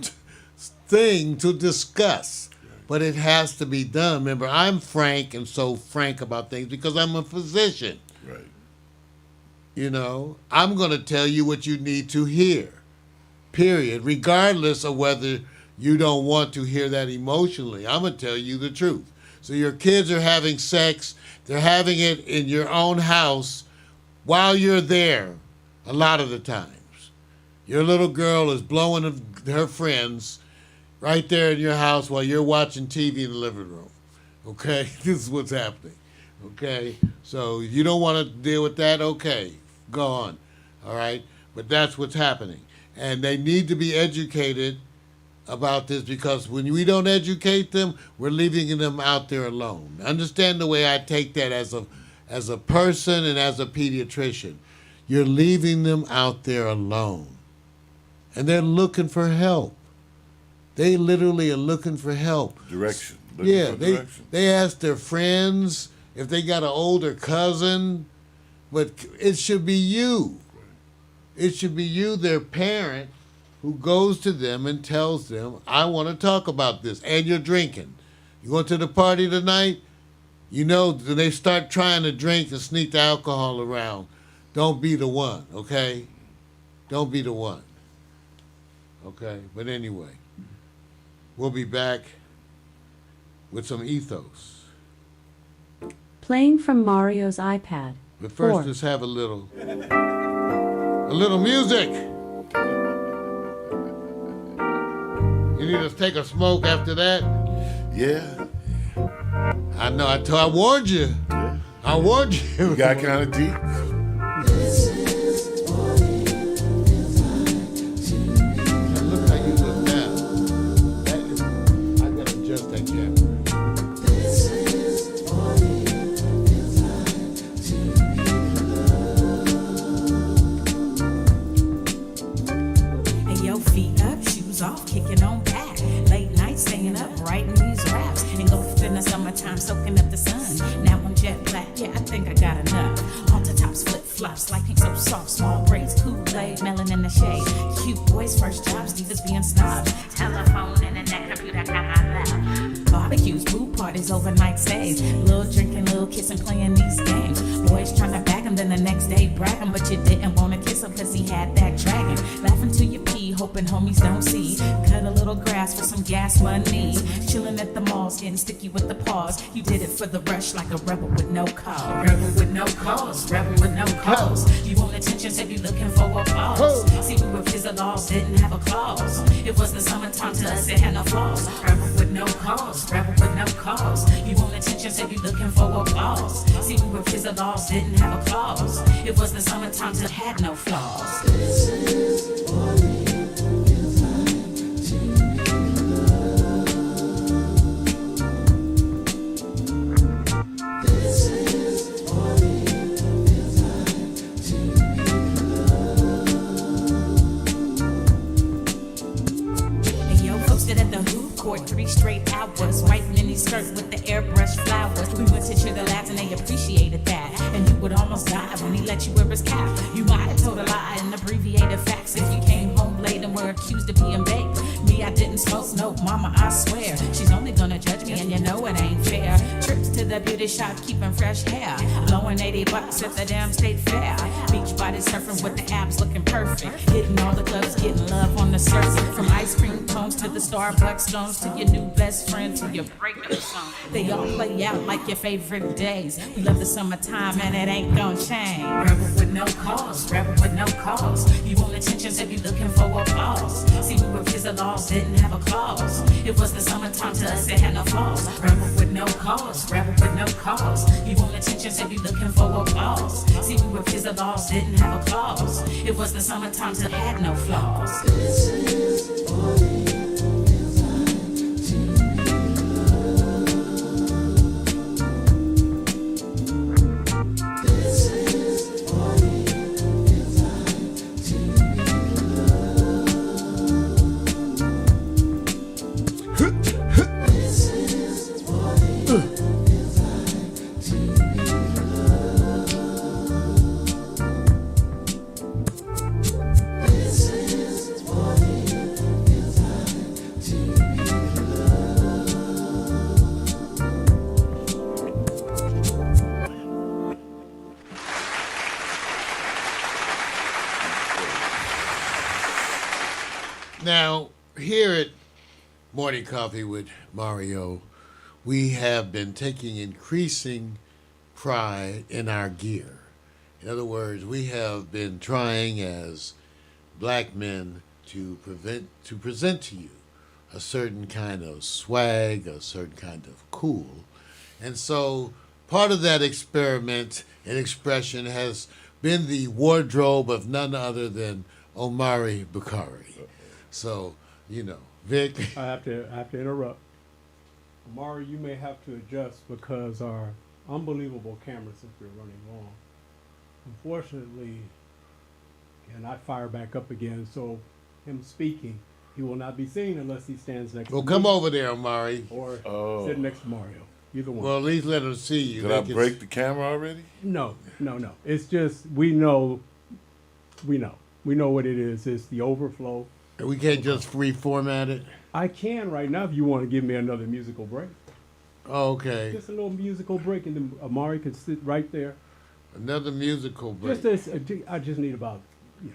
thing to discuss. But it has to be done. Remember, I'm frank and so frank about things because I'm a physician. Right. You know, I'm going to tell you what you need to hear, period, regardless of whether you don't want to hear that emotionally. I'm going to tell you the truth. So your kids are having sex. They're having it in your own house while you're there a lot of the times. Your little girl is blowing her friends right there in your house while you're watching TV in the living room. Okay? This is what's happening. Okay? So if you don't want to deal with that, okay, go on. All right? But that's what's happening. And they need to be educated about this, because when we don't educate them, we're leaving them out there alone. Understand the way I take that as a person and as a pediatrician. You're leaving them out there alone. And they're looking for help. They literally are looking for help. Direction. They ask their friends if they got an older cousin, but it should be you. It should be you, their parent, who goes to them and tells them, I want to talk about this. And you're drinking. You going to the party tonight? You know, when they start trying to drink and sneak the alcohol around, don't be the one, okay? Don't be the one. Okay? But anyway, we'll be back with some ethos. Playing from Mario's iPad. But first, 4. let's have a little music. You need us to take a smoke after that? Yeah. I know. I warned you. Yeah. I warned you. You got kind of deep. Look how you look now. I gotta adjust that camera. And your feet up, shoes soaking up the sun. Now I'm jet black, yeah, I think I got enough. On the tops, flip flops, like pink so soft, small braids, Kool-Aid, melon in the shade. Cute boys, first jobs, divas being snobs. Telephone, internet, computer, barbecues, pool parties, overnight stays. Little drinking, little kissing, playing these games. Boys trying to bag him, then the next day brag him, but you didn't want to kiss him cause he had that dragon. Laughing till you pee, hoping homies don't see. Cut a little grass for some gas money. Chilling at the malls, getting sticky with the paws. You did it for the rush like a rebel with no cause. Rebel with no cause, rebel with no cause. You want attention, said you looking for applause. See, we were laws, didn't have a clause. It was the summertime to us, it had no flaws. Rebel with no cause, rebel with no cause. You want attention, said you looking for applause. See, we were laws, didn't have a clause. It was the summertime to had no flaws. This is for me. Court 3 straight hours, white mini skirt with the airbrush flowers. We went to cheer the lads and they appreciated that. And you would almost die when he let you wear his cap. You might have told a lie and abbreviated facts if you came home late and were accused of being baked. Me, I didn't smoke, no, mama, I swear. She's only gonna judge me and you know it ain't fair. Trips to the beauty shop, keeping fresh hair. Blowing $80 at the damn state fair. Beach body surfing with the abs looking perfect. Hitting all the clubs, getting love on the surface. From ice cream cones to the Starbucks stones to your new best friend to your breakup song. They all play out like your favorite days. We love the summertime and it ain't gonna change. Rebel with no cause, rebel with no cause. You want attention, so you looking for applause. See, we were kids, the laws didn't have a clause. It was the summertime to us, it had no flaws. Rebel with no cause, rebel with no cause. You want attention, so you looking for applause. See, we were kids, the laws didn't have a clause. It was the summertime to had no flaws. This is for me. Now, here at Morning Coffee with Mario, we have been taking increasing pride in our gear. In other words, we have been trying as black men to present to you a certain kind of swag, a certain kind of cool. And so part of that experiment and expression has been the wardrobe of none other than Omari Bakari. So, you know, Vic. I have to interrupt. Amari, you may have to adjust because our unbelievable camera system is running long. Unfortunately, cannot fire back up again, so him speaking, he will not be seen unless he stands next to me. Well, come over there, Amari. Or sit next to Mario. Either one. Well, at least let him see you. Did I break the camera already? No. It's just, we know what it is. It's the overflow. We can't just reformat it? I can right now if you want to give me another musical break. Oh, okay. Just a little musical break, and then Amari can sit right there. Another musical break. I just need about, a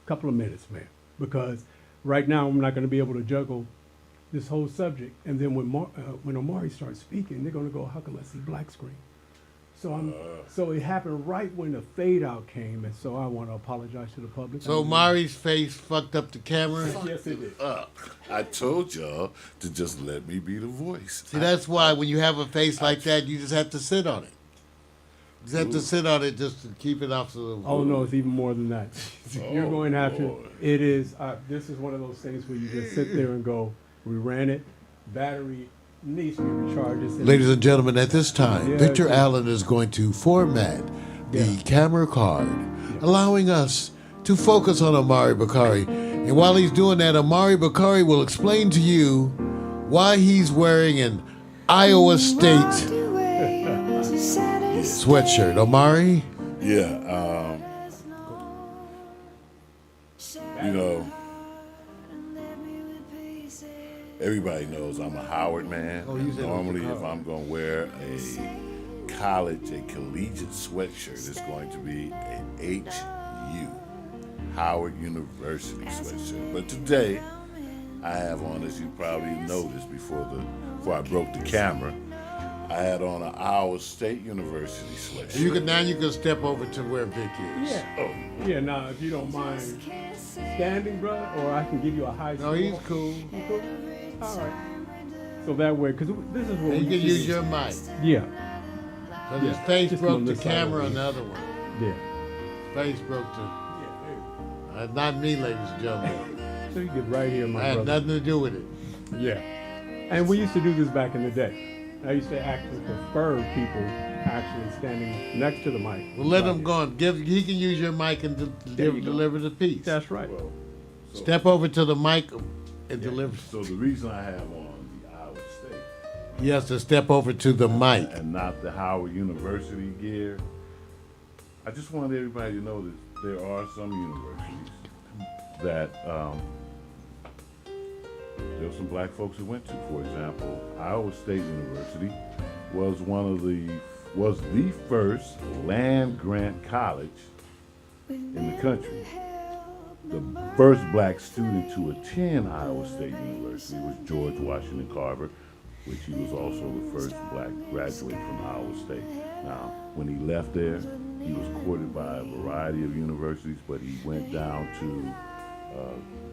couple of minutes, man. Because right now I'm not going to be able to juggle this whole subject. And then when Amari starts speaking, they're going to go, how come I see black screen? So it happened right when the fade out came, and so I want to apologize to the public. So Mari's face fucked up the camera? Yes, it did. I told y'all to just let me be the voice. See, that's why when you have a face like that, you just have to sit on it. You just have to sit on it just to keep it off the... Oh, no, it's even more than that. You're going to have Lord. to... It is... this is one of those things where you just sit there and go, we ran it, battery... needs to be recharged. Ladies and gentlemen, at this time, Yeah, Victor yeah. Allen is going to format the Yeah. camera card, allowing us to focus on Omari Bakari. And while he's doing that, Omari Bakari will explain to you why he's wearing an Iowa State sweatshirt. Omari? Yeah, you know, everybody knows I'm a Howard man. Oh, you said it was Normally, the if I'm going to wear a collegiate sweatshirt, it's going to be an HU, Howard University sweatshirt. But today, I have on, as you probably noticed before I broke the camera, I had on an Iowa State University sweatshirt. You can step over to where Vic is. Yeah. Yeah, now, if you don't mind standing, brother, or I can give you a high No, he's cool. You cool? All right. So that way, because this is what And you we can use your mic. Yeah, Because his Yeah, face just broke on the this side camera over on here. the other one. yeah. Face broke the... Yeah, not me, ladies and gentlemen. so you get right here, my I had brother. nothing to do with it. Yeah. And we used to do this back in the day. I used to actually prefer people actually standing next to the mic. Well, let him go on. He can use your mic and There you go. deliver the piece. That's right. Well, Step over to the mic and deliver. so the reason I have on the Iowa State He has to step over to the mic. and not the Howard University gear, I just wanted everybody to know that there are some universities that there were some black folks who went to. For example, Iowa State University was the first land grant college in the country. The first black student to attend Iowa State University was George Washington Carver, which he was also the first black graduate from Iowa State. Now, when he left there, he was courted by a variety of universities, but he went down to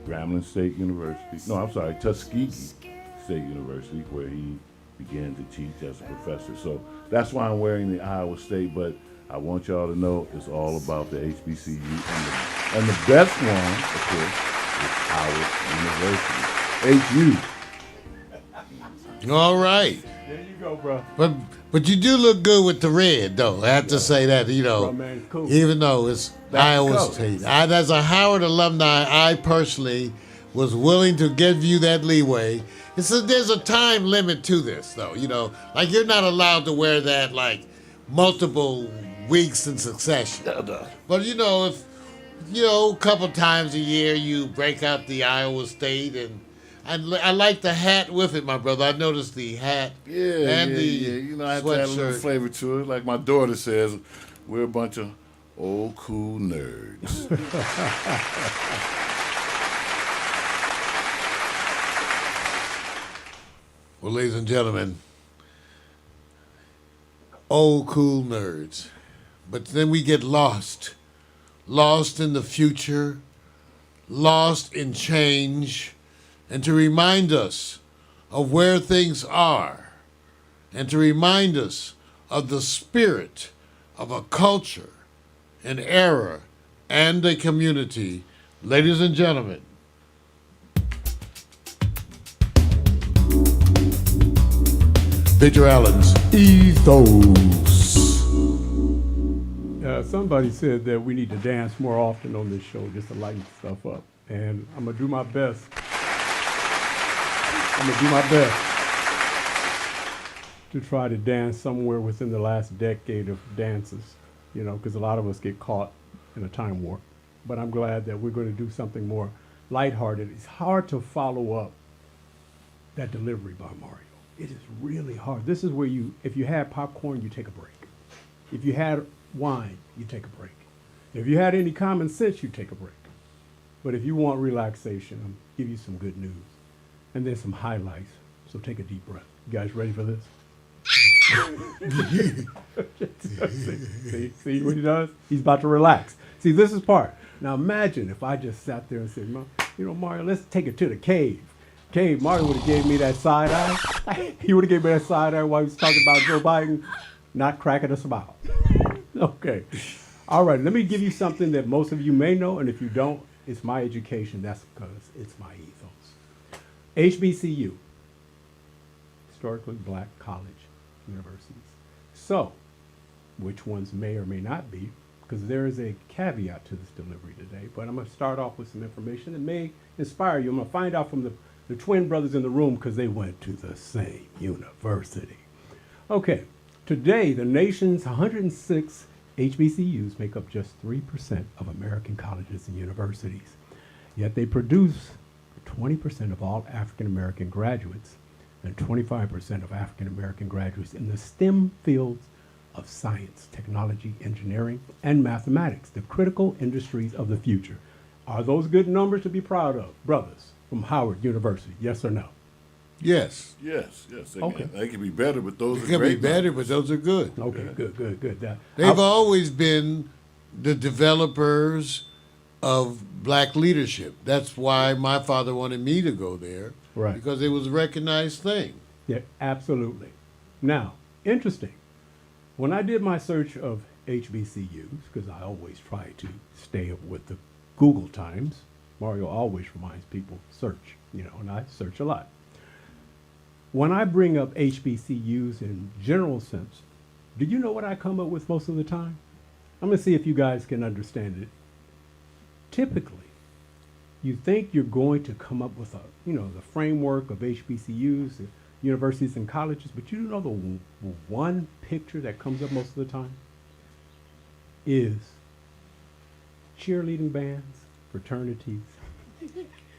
Grambling State University. No, I'm sorry, Tuskegee State University, where he began to teach as a professor. So that's why I'm wearing the Iowa State, but I want y'all to know it's all about the HBCU. And the best one, of course, is Howard University. HU. All right. There you go, bro. But you do look good with the red, though. I have to say that, Bro, man, it's cool. even though it's Iowa cool. State. As a Howard alumni, I personally was willing to give you that leeway. There's a time limit to this, though. Like you're not allowed to wear that like multiple weeks in succession. But if a couple times a year you break out the Iowa State and I like the hat with it, my brother. I noticed the hat and the I have to add a little sweatshirt. flavor to it. Like my daughter says, we're a bunch of old cool nerds. Well, ladies and gentlemen, old cool nerds. But then we get lost in the future, lost in change, and to remind us of where things are, and to remind us of the spirit of a culture, an era, and a community. Ladies and gentlemen, Victor Allen's Ethos. Somebody said that we need to dance more often on this show just to lighten stuff up. And I'm going to do my best. To try to dance somewhere within the last decade of dances, because a lot of us get caught in a time warp. But I'm glad that we're going to do something more lighthearted. It's hard to follow up that delivery by Mario. It is really hard. This is where if you had popcorn, you take a break. If you had wine, you take a break. If you had any common sense, you take a break. But if you want relaxation, I'll give you some good news. And then some highlights. So take a deep breath. You guys ready for this? See what he does? He's about to relax. See, this is part. Now imagine if I just sat there and said, Mario, let's take it to the cave. Mario would have gave me that side eye. He would have gave me that side eye while he was talking about Joe Biden not cracking a smile. Okay. All right, let me give you something that most of you may know, and if you don't, it's my education. That's because it's my ethos. HBCU, historically black college universities. So, which ones may or may not be, because there is a caveat to this delivery today, but I'm going to start off with some information that may inspire you. I'm going to find out from the twin brothers in the room because they went to the same university. Okay, Today, the nation's 106 HBCUs make up just 3% of American colleges and universities. Yet they produce 20% of all African American graduates and 25% of African American graduates in the STEM fields of science, technology, engineering, and mathematics, the critical industries of the future. Are those good numbers to be proud of, brothers from Howard University? Yes or no? Yes. Yes, yes. Okay. They can be better, but those It are could be great better, numbers. but those are good. Okay, good. They've always been the developers of black leadership. That's why my father wanted me to go there. Right. Because it was a recognized thing. Yeah, absolutely. Now, interesting. When I did my search of HBCUs, because I always try to stay with the Google Times, Mario always reminds people search, and I search a lot. When I bring up HBCUs in general sense, do you know what I come up with most of the time? I'm going to see if you guys can understand it. Typically, you think you're going to come up with the framework of HBCUs, universities and colleges, but you know the one picture that comes up most of the time is cheerleading bands, fraternities.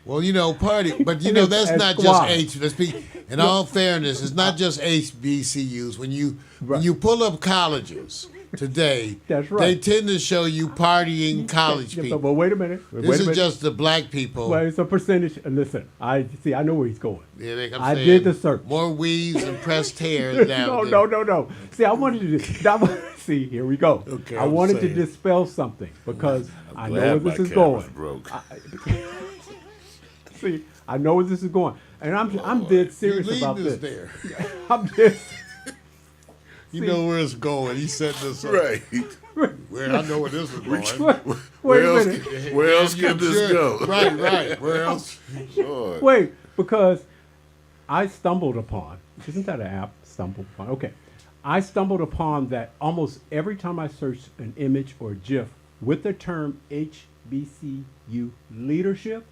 Well, party, but And that's and not squad. just Let's be, in all fairness, it's not just HBCUs. When you Right. pull up colleges today, That's they right. tend to show you partying college Yeah, people. but wait a minute. This is just the black people. Well, it's a percentage. Listen, I know where he's going. Yeah, like I'm I saying, did the search. More weaves and pressed hair down No. See, I wanted to see. Here we go. Okay, I I'm wanted to saying. dispel something because I know Glad where this my is camera's going. broke. See, I know where this is going, and I'm dead serious You about leading us this. there. I'm dead. You know where it's going. He set this up. Right. Where I know where this is going. Wait Where a else? minute. Where else You can this sure- go? Right. Where else? Lord. Wait, because I stumbled upon. Isn't that an app? Stumbled upon. Okay, I stumbled upon that almost every time I searched an image or GIF with the term HBCU leadership,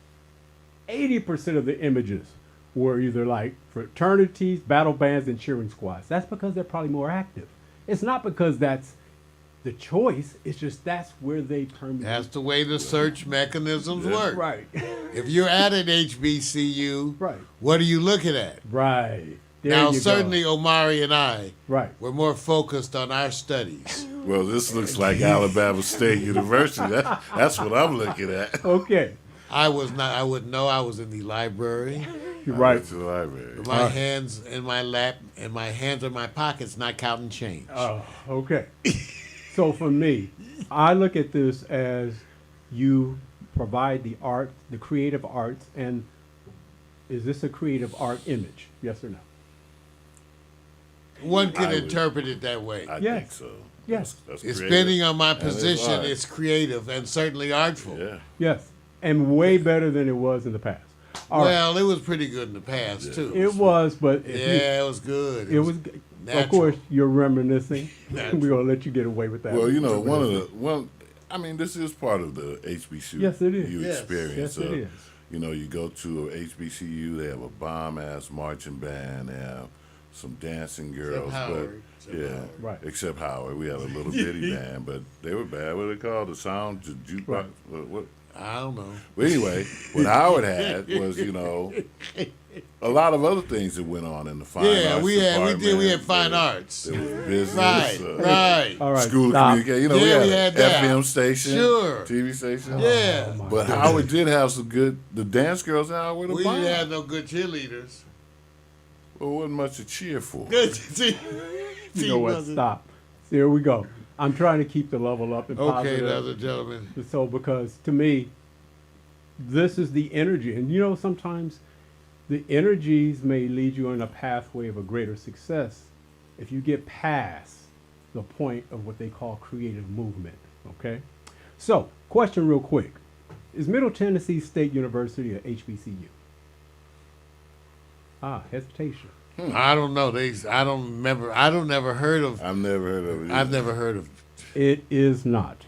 80% of the images were either like fraternities, battle bands, and cheering squads. That's because they're probably more active. It's not because that's the choice. It's just that's where they permeate. That's the way the search mechanisms work. Right. If you're at an HBCU, Right. what are you looking at? Right. There Now, you go. certainly Omari and I Right. were more focused on our studies. Well, this looks like Alabama State University. That's what I'm looking at. Okay. I was not. I wouldn't know. I was in the library. You're I right. went to the library. With my hands in my lap and my hands in my pockets, not counting change. Oh, okay. So for me, I look at this as you provide the art, the creative arts, and is this a creative art image? Yes or no? One can I would- interpret it that way. I Yes. think so. Yes. That's It's creative. depending on my And it's position. art. It's creative and certainly artful. Yeah. Yes. And way better than it was in the past. All right. Well, it was pretty good in the past too. It was, but if Yeah, it was good. it was, natural. of course, you're reminiscing. Natural. We're going to let you get away with that. Well, I mean, this is part of the HBCU Yes, it is. Yes. Yes, experience. it is. You go to a HBCU, they have a bomb-ass marching band, they have some dancing girls, Howard. but Except yeah, Howard. Right. except Howard. We had a little bitty band, but they were bad. What are they called? The sound jukebox. Right. What? I don't know. But anyway, what Howard had was, a lot of other things that went on in the fine Yeah, arts we had department. fine There- arts. There was business. Right. All right. School of stop. communication. Yeah, we we had had that. FM station. Sure. TV station. Yeah. Oh, my But goodness. Howard did have some good. The dance girls out with a We bomb. didn't have no good cheerleaders. Well, wasn't much to cheer for. See, You know what? wasn't- Stop. Here we go. I'm trying to keep the level up and Okay, positive. another gentleman. So because to me, this is the energy. And sometimes the energies may lead you on a pathway of a greater success if you get past the point of what they call creative movement. Okay? So, question real quick. Is Middle Tennessee State University a HBCU? Hesitation. I don't know. I don't remember. I don't never heard of. I've never heard of it. I've never heard of. It is not.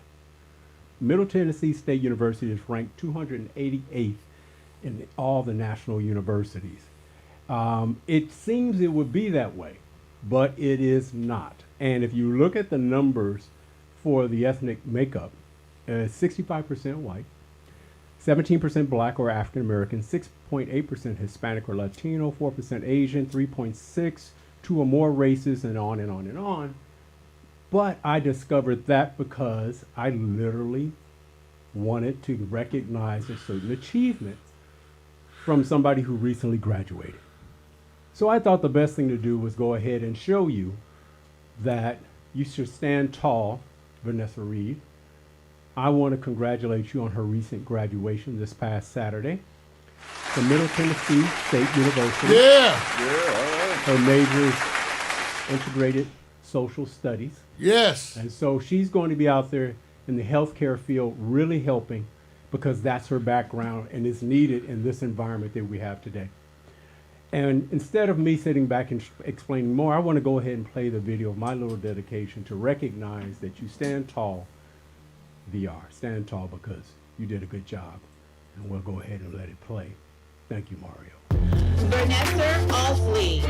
Middle Tennessee State University is ranked 288th in all the national universities. It seems it would be that way, but it is not. And if you look at the numbers for the ethnic makeup, 65% white, 17% black or African American, 6.8% Hispanic or Latino, 4% Asian, 3.6 two or more races, and on and on and on. But I discovered that because I literally wanted to recognize a certain achievement from somebody who recently graduated. So I thought the best thing to do was go ahead and show you that you should stand tall, Vanessa Reed. I want to congratulate you on her recent graduation this past Saturday from Middle Tennessee State University. Yeah. Her major is integrated social studies. Yes. And so she's going to be out there in the healthcare field really helping because that's her background and is needed in this environment that we have today. And instead of me sitting back and explaining more, I want to go ahead and play the video of my little dedication to recognize that you stand tall, VR. Stand tall because you did a good job. And we'll go ahead and let it play. Thank you, Mario. Vanessa Osley.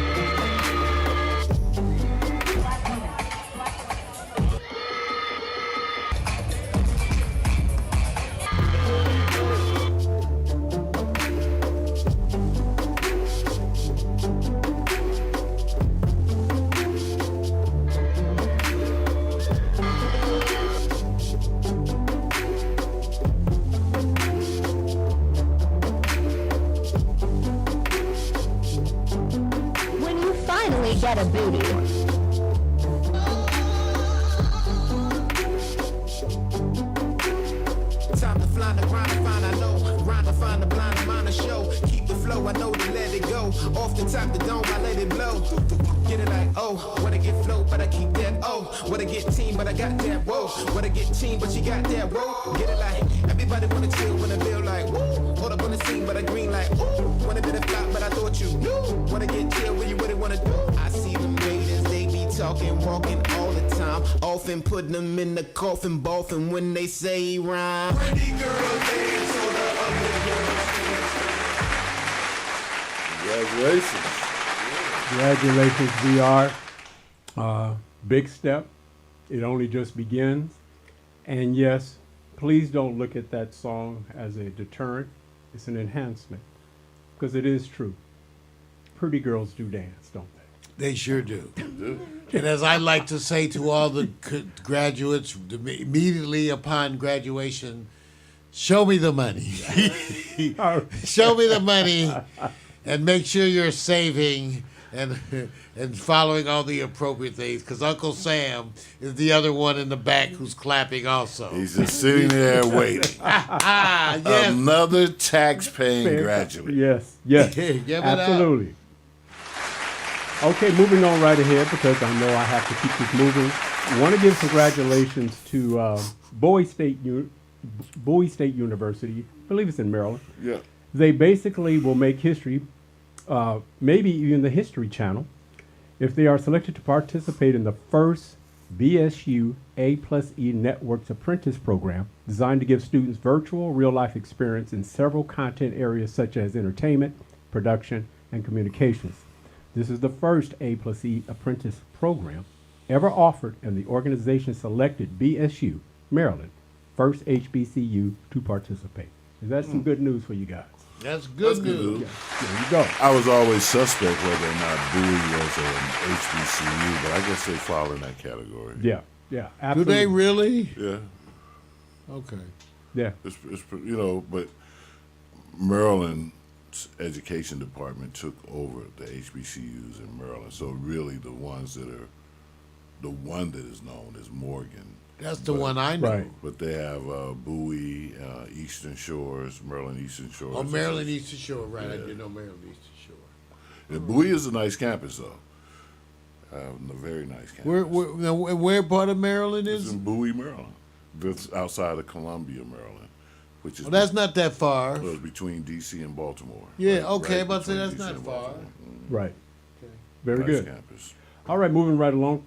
When you finally get a booty. Time to fly the grind to find I know. Grind to find the blind to mind a show. Keep the flow, I know to let it go. Off the top the dome, I let it blow. Get it like, oh, what I get flow, but I keep that, oh. What I get team, but I got that, whoa. What I get team, but you got that, whoa. Get it like, everybody wanna chill when I feel like, woo. Hold up on the scene, but I green like, ooh. Wanna be the flop, but I thought you knew. Wanna get chill when you really wanna do. I see them haters, they be talking, walking all the time. Often putting them in the coffin, boffin when they say rhyme. Pretty girl dance on the Congratulations. Congratulations, VR. Big step. It only just begins. And yes, please don't look at that song as a deterrent. It's an enhancement. Because it is true. Pretty girls do dance, don't they? They sure do. And as I like to say to all the graduates immediately upon graduation, show me the money. Show me the money and make sure you're saving and following all the appropriate things because Uncle Sam is the other one in the back who's clapping also. He's just sitting there waiting. Yes. Another tax-paying graduate. Yes, yes. Give it up. Absolutely. Okay, moving on right ahead because I know I have to keep this moving. I want to give congratulations to Bowie State University. I believe it's in Maryland. Yeah. They basically will make history, maybe even the History Channel, if they are selected to participate in the first BSU A+E Networks Apprentice Program designed to give students virtual real-life experience in several content areas such as entertainment, production, and communications. This is the first A+E Apprentice Program ever offered, and the organization selected BSU, Maryland, first HBCU to participate. Is that some good news for you guys? That's good news. There you go. I was always suspect whether or not Bowie was an HBCU, but I guess they fall in that category. Yeah, yeah, Do absolutely. they really? Yeah. Okay. Yeah, It's but Maryland's education department took over the HBCUs in Maryland. So really the one that is known is Morgan. That's the one I know. right. But they have Bowie, Eastern Shores, Maryland Eastern Shores. Oh, Maryland Eastern Shore, right. I did know Maryland Eastern Shore. Yeah, Bowie is a nice campus, though. A very nice campus. Where part of Maryland It's is? in Bowie, Maryland. It's outside of Columbia, Maryland, which is Well, that's not that far. well, it's between D.C. and Baltimore. Yeah, Right- okay, right but say between that's D.C. not and far. Baltimore. right. Very Nice good. campus. All right, moving right along.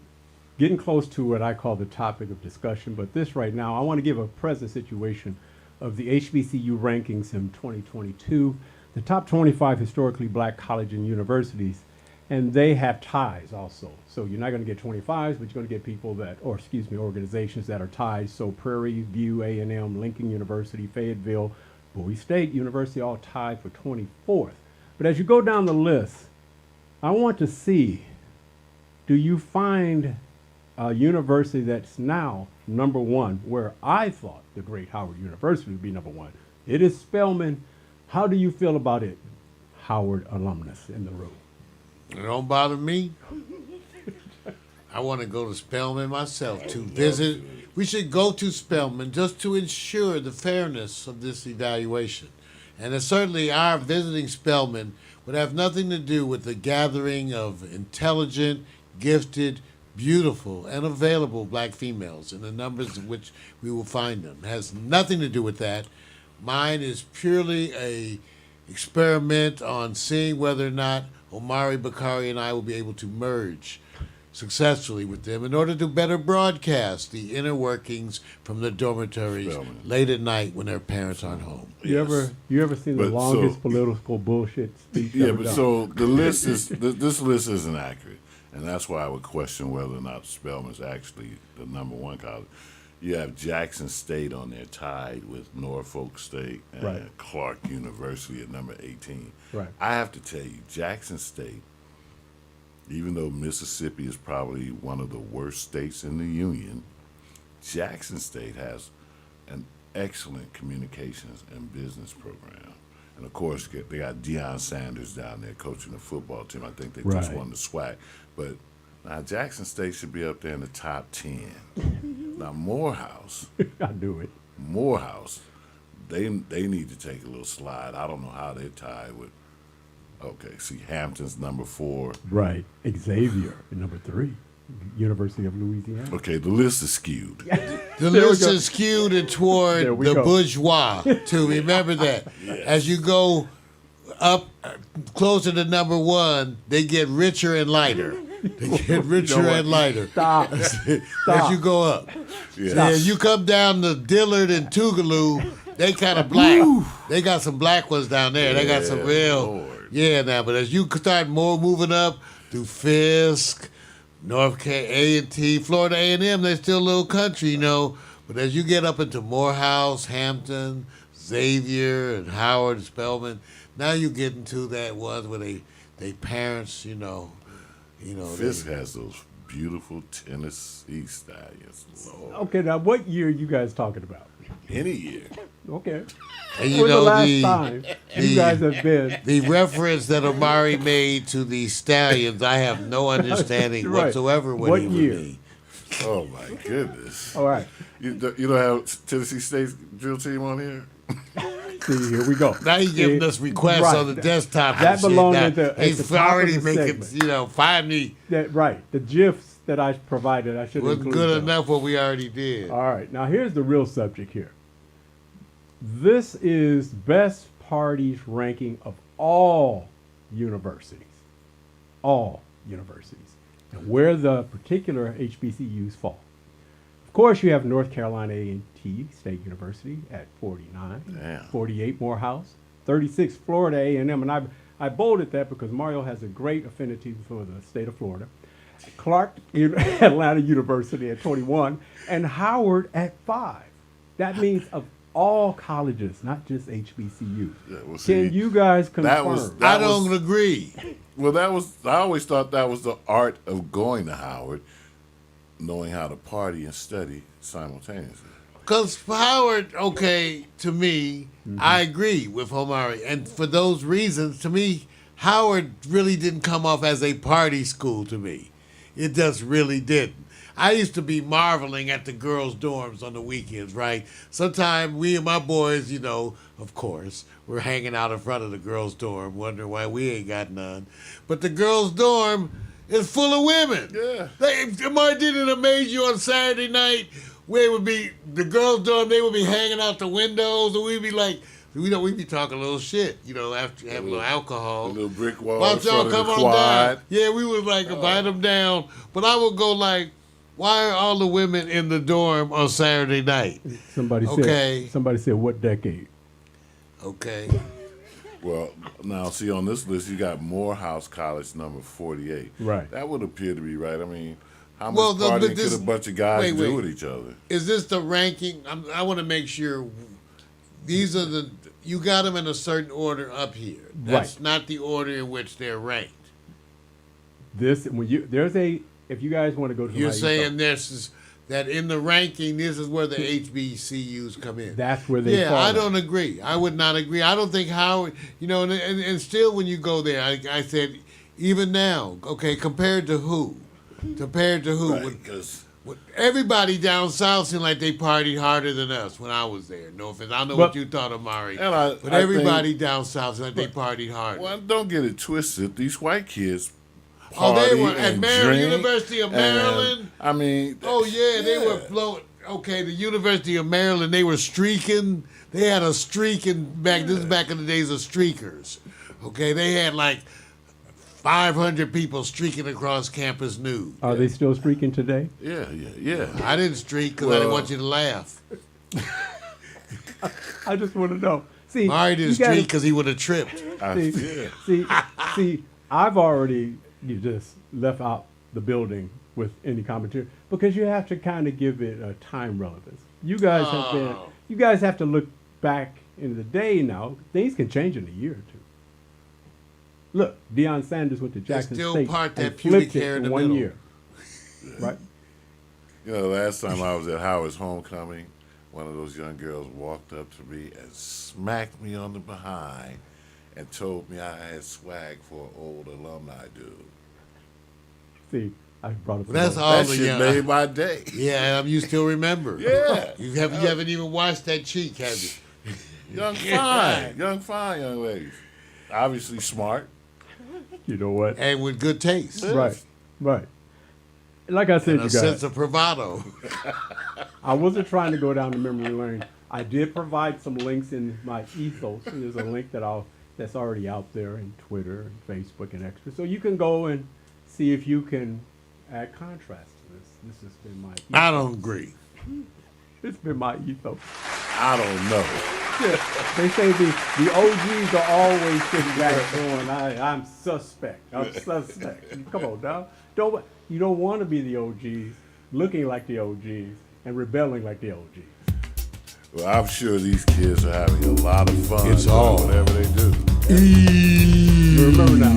Getting close to what I call the topic of discussion, but this right now, I want to give a present situation of the HBCU rankings in 2022. The top 25 historically black colleges and universities And they have ties also. So you're not going to get 25s, but you're going to get people that, or excuse me, organizations that are tied. So Prairie View A&M, Lincoln University, Fayetteville, Bowie State University, all tied for 24th. But as you go down the list, I want to see, do you find a university that's now number one, where I thought the great Howard University would be number one? It is Spelman. How do you feel about it? Howard alumnus in the room. It don't bother me. I want to go to Spelman myself to visit. We should go to Spelman just to ensure the fairness of this evaluation. And certainly our visiting Spelman would have nothing to do with the gathering of intelligent, gifted, beautiful, and available black females in the numbers in which we will find them. It has nothing to do with that. Mine is purely a experiment on seeing whether or not Omari Bakari and I will be able to merge successfully with them in order to better broadcast the inner workings from the dormitories Spelman. late at night when their parents aren't home. You ever seen the But longest so- political bullshit speech Yeah, ever but done? so the list is this list isn't accurate, and that's why I would question whether or not Spelman's actually the number one college. You have Jackson State on there tied with Norfolk State and Right. Clark University at number 18. Right. I have to tell you, Jackson State, even though Mississippi is probably one of the worst states in the union, Jackson State has an excellent communications and business program. And of course, they got Deion Sanders down there coaching the football team. I think they just Right. won the SWAC. But now Jackson State should be up there in the top 10. Now Morehouse, I do it. they need to take a little slide. I don't know how they're tied with. Okay, see, Hampton's number 4. Right. Xavier, number 3, University of Louisiana. Okay, the list is skewed. The There we list go. is skewed toward There we the go. bourgeois, too. Remember that. As you go up closer to number 1, they get richer and lighter. They get richer and lighter Stop. as Stop. you go up. Yeah. And you come down to Dillard and Tougaloo, they kind of black. They got some black ones down there. They got some Yeah, real. Lord. Yeah, now, but as you start more moving up through Fisk, North A&T, Florida A&M, they're still a little country, you know. But as you get up into Morehouse, Hampton, Xavier, and Howard, Spelman, now you get into that ones where they parents, you know. Fisk has those beautiful Tennessee stallions. Lord. Okay, now what year are you guys talking about? Any year. Okay. And When you the know last time you guys have been? the reference that Omari made to the stallions, I have no understanding Right. whatsoever what What he would year? mean. Oh my goodness. All right. You don't have Tennessee State's drill team on here? See, here we go. Now he's giving See, us requests right. on the desktop. That and shit. belonged Now, at the he's top of already the making, segment. find me. Right. The GIFs that I provided, I should Wasn't include good them. enough what we already did. All right. Now here's the real subject here. This is best parties ranking of all universities. All universities. And where the particular HBCUs fall. Of course, you have North Carolina A&T State University at 49, Damn. 48 Morehouse, 36 Florida A&M, and I bolded that because Mario has a great affinity for the state of Florida. Clark Atlanta University at 21, and Howard at 5. That means of all colleges, not just HBCUs. Yeah, well, see, Can you guys confirm? I don't agree. Well, I always thought that was the art of going to Howard, knowing how to party and study simultaneously. Because Howard, okay, to me, I agree with Omari. And for those reasons, to me, Howard really didn't come off as a party school to me. It just really didn't. I used to be marveling at the girls' dorms on the weekends, right? Sometimes we and my boys, of course, we're hanging out in front of the girls' dorm, wondering why we ain't got none. But the girls' dorm is full of women. Yeah. Omari, didn't it amaze you on Saturday night? Where it would be the girls' dorm, they would be hanging out the windows, and we'd be like, we'd be talking a little shit, after having a little alcohol. A little brick wall Why in don't y'all front of come the on quad. down? Yeah, we would invite them down, but I would go like, why are all the women in the dorm on Saturday night? Somebody Okay. said, what decade? Okay. Well, now see on this list you got Morehouse College number 48. Right. That would appear to be right. I mean, how much Well, but partying this- could a bunch of guys wait, do wait. with each other? Is this the ranking? I want to make sure these are the you got them in a certain order up here. That's Right. not the order in which they're ranked. If you guys want to go to You're my saying this is that in the ranking, this is where the HBCUs come in. that's where they Yeah, fall I at. don't agree. I would not agree. I don't think Howard, and still when you go there, I said, even now, okay, compared to who? Compared to who? Right, 'cause Everybody down south seemed like they partied harder than us when I was there. No offense. I don't know But- what you thought, Amari. And I But think- everybody down south seemed like they partied harder. well, don't get it twisted. These white kids Oh, they party were at and Maryland, drink, University of and, Maryland. I mean, Oh yeah, they were floating. Okay, the University of Maryland, they were streaking. They had a streaking back. This is back in the days of streakers. Okay, they had like 500 people streaking across campus nude. Are they still streaking today? yeah. I didn't streak because I didn't Well- want you to laugh. I just want to know. See, Mari didn't you gotta- streak because he would have tripped. See, I've already just left out the building with any commentary because you have to kind of give it a time relevance. You guys have been. Oh. You guys have to look back in the day now. Things can change in a year or two. Look, Deion Sanders went to Jackson still State part that and pubic flipped hair it in in the 1 middle. year. Right? You know, last time I was at Howard's homecoming, one of those young girls walked up to me and smacked me on the behind and told me I had swag for an old alumni dude. See, I brought up. Well, that's the- all That the shit young. made my day. Yeah, you still remember. Yeah. You haven't even washed that cheek, have you? Young fine young ladies. Obviously smart. You know what? And with good taste. Right. Like I said, And you a guys. sense of bravado. I wasn't trying to go down the memory lane. I did provide some links in my ethos. There's a link that's already out there in Twitter and Facebook and extra. So you can go and see if you can add contrast to this. This has been my ethos. I don't agree. It's been my ethos. I don't know. They say the OGs are always sitting back going, I'm suspect. I'm suspect. Come on now. You don't want to be the OGs looking like the OGs and rebelling like the OGs. Well, I'm sure these kids are having a lot of fun It's doing all whatever they do. Remember now,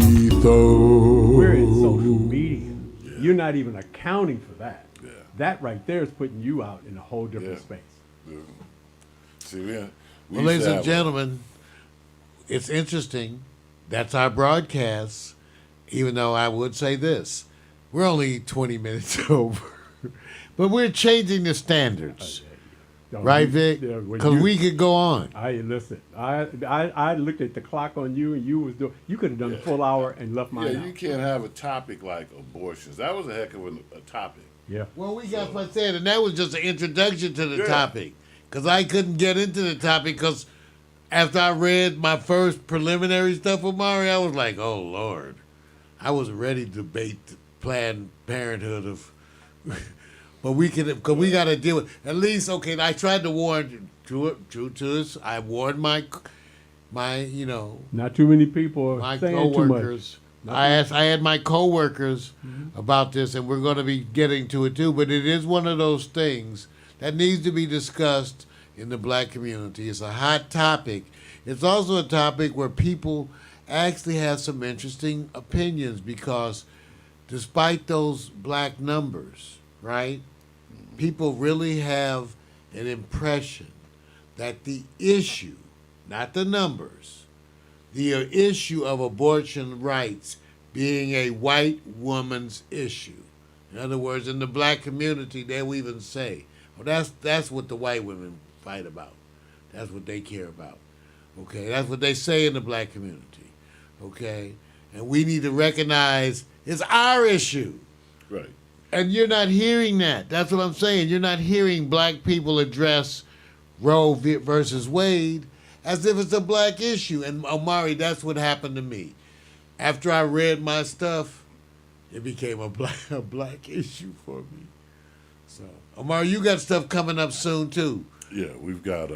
we're in social media. You're not even accounting for that. Yeah. That right there is putting you out in a whole different Yeah. space. See, we Well, used ladies to and have gentlemen, it's interesting. That's our broadcast, even though I would say this. We're only 20 minutes over. But we're changing the standards. Don't Right, you- Vic? yeah, when Because you- we could go on. Listen. I looked at the clock on you, and you was doing. You could have done a full hour and left mine Yeah, you out. can't have a topic like abortions. That was a heck of a topic. Yeah. Well, we got what I said, and that was just an introduction to the Yeah. topic. Because I couldn't get into the topic because after I read my first preliminary stuff with Mari, I was like, oh, Lord. I was ready to debate the Planned Parenthood of... But we because we got to deal with... At least, okay, I tried to warn, true to this, I warned my Not too many people are my saying too much. coworkers. I had my coworkers about this, and we're going to be getting to it too. But it is one of those things that needs to be discussed in the black community. It's a hot topic. It's also a topic where people actually have some interesting opinions because, despite those black numbers, right, people really have an impression that the issue, not the numbers, the issue of abortion rights being a white woman's issue. In other words, in the black community, they'll even say, well, that's what the white women fight about. That's what they care about. Okay, that's what they say in the black community. Okay, and we need to recognize it's our issue. Right. And you're not hearing that. That's what I'm saying. You're not hearing black people address Roe versus Wade as if it's a black issue. And Omari, that's what happened to me. After I read my stuff, it became a black issue for me. So, Omari, you got stuff coming up soon too. Yeah, we've got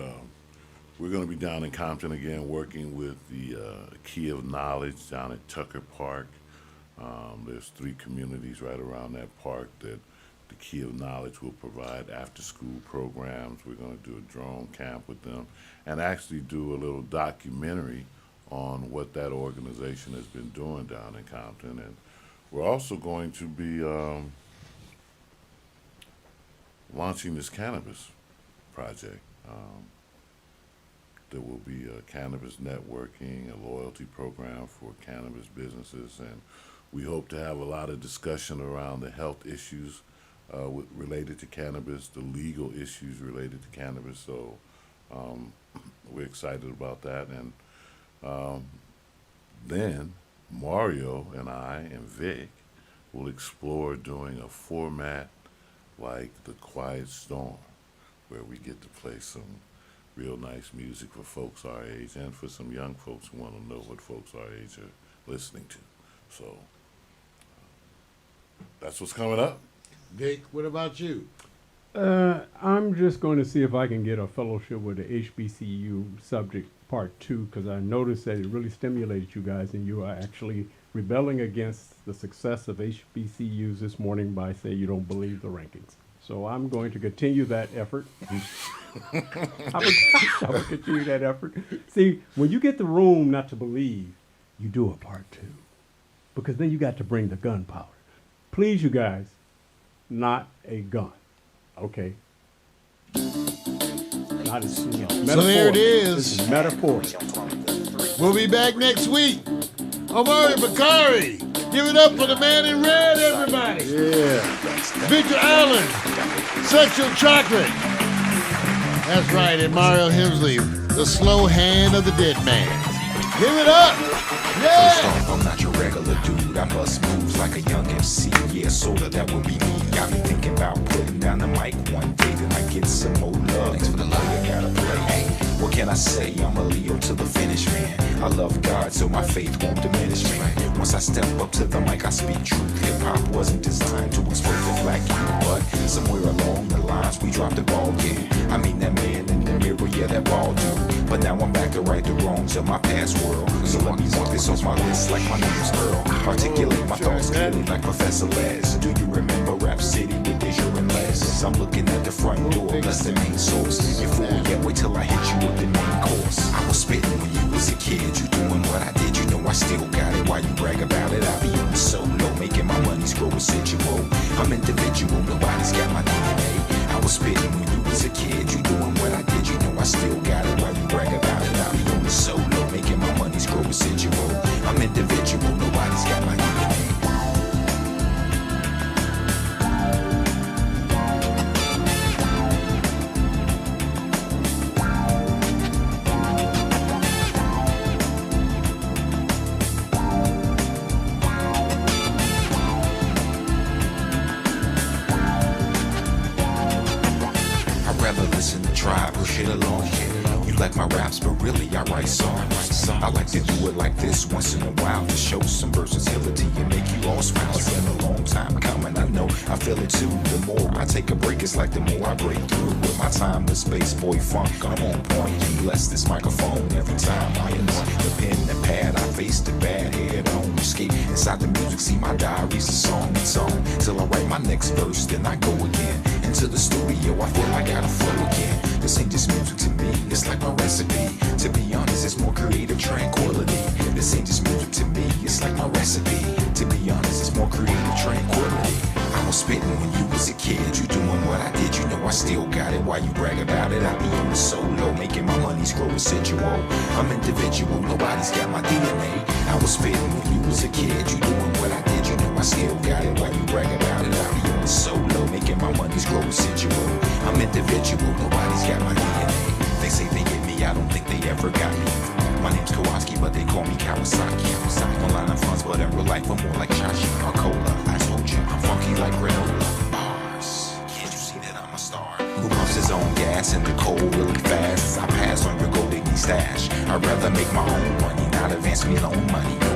we're going to be down in Compton again, working with the Key of Knowledge down at Tucker Park. There's 3 communities right around that park that the Key of Knowledge will provide after-school programs. We're going to do a drone camp with them and actually do a little documentary on what that organization has been doing down in Compton. And we're also going to be launching this cannabis project. There will be a cannabis networking, a loyalty program for cannabis businesses, and we hope to have a lot of discussion around the health issues related to cannabis, the legal issues related to cannabis. So we're excited about that. And then Mario and I and Vic will explore doing a format like The Quiet Storm, where we get to play some real nice music for folks our age and for some young folks who want to know what folks our age are listening to. So that's what's coming up. Dick, what about you? I'm just going to see if I can get a fellowship with the HBCU subject part 2, because I noticed that it really stimulated you guys, and you are actually rebelling against the success of HBCUs this morning by saying you don't believe the rankings. So I'm going to continue that effort. I will continue that effort. See, when you get the room not to believe, you do a part 2, because then you got to bring the gunpowder. Please, you guys, not a gun. Okay. Not as, you know, So there it is. This is metaphor. We'll be back next week. Omari Bakari. Give it up for the man in red, everybody. Yeah. Victor Allen. Sexual Chocolate. That's right, and Mario Hemsley, the slow hand of the dead man. Give it up. First Yeah. off, I'm not your regular dude. I bust moves like a young MC. Yeah, sorta, that would be me. I be thinking about putting down the mic one day, then I get some more love. Thanks for the love you gotta play. Hey, what can I say? I'm a Leo to the finish, man. I love God, so my faith won't diminish me. Once I step up to the mic, I speak truth. Hip hop wasn't designed to exploit the black youth, but somewhere along the lines we dropped the ball. Yeah, I mean that man in the mirror, yeah, that ball dude. But now I'm back to right the wrongs of my past world. So let me walk this off my list like my name is Earl. Articulate my thoughts clearly like Professor Les. Do you remember Rap City with Deja and Les? I'm looking at the front door, that's the main source. You fool, yeah, wait till I hit you with the main course. I was spitting when you was a kid, you doing what I did, you know I still got it. Why you brag about it? I be on the solo, making my money's grow residual. I'm individual, nobody's got my DNA. I was spitting when you was a kid, you doing what I did, you know I still got it. Why you brag about it? I be on the solo, making my money's grow residual. I'm individual, nobody's got my DNA. I'd rather listen to Tribe, push it along. You like my raps, but really I write songs. I like to do it like this once in a while to show some versatility and make you all smile. It's been a long time coming, I know, I feel it too. The more I take a break, it's like the more I break through. With my time with Space Boy Funk, I'm on point. You bless this microphone every time I anoint the pen and pad. I face the bad head on. Escape inside the music, see my diary's a song. It's on till I write my next verse, then I go again into the studio. I feel I gotta flow again. This ain't just music to me, it's like my recipe. To be honest, it's more creative tranquility. This ain't just music to me, it's like my recipe. To be honest, it's more creative tranquility. I was spitting when you was a kid, you doing what I did, you know I still got it. Why you brag about it? I be on the solo, making my money's grow residual. I'm individual, nobody's got my DNA. I was spitting when you was a kid, you doing what I did, you know I still got it. Why you brag about it? I be on the solo, making my money's grow residual. I'm individual, nobody's got my DNA. They say they get me, I don't think they ever got me. My name's Kowalski, but they call me Kawasaki. Online I'm funds, but in real life I'm more like Chachi or Cola. I told you, I'm funky like granola. Bars, can't you see that I'm a star? Who pumps his own gas in the cold really fast? As I pass on your gold digging stash. I'd rather make my own money, not advance me loan money. No.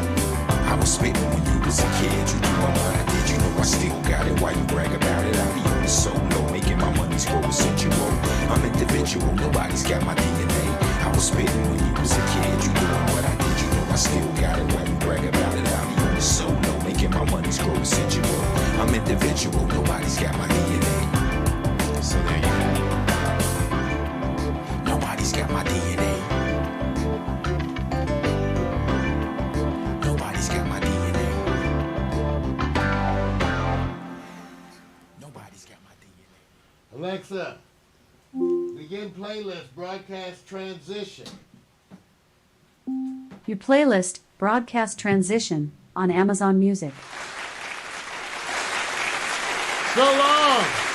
I was spitting when you was a kid, you doing what I did, you know I still got it. Why you brag about it? I be on the solo, making my money's grow residual. I'm individual, nobody's got my DNA. I was spitting when you was a kid. You doing what I did, you know I still got it. Why you brag about it? I'll be on the solo, making my money's grow residual. I'm individual, nobody's got my DNA. So there you go. Nobody's got my DNA. Nobody's got my DNA. Nobody's got my DNA. Alexa, begin playlist broadcast transition. Your playlist, Broadcast Transition, on Amazon Music. So long.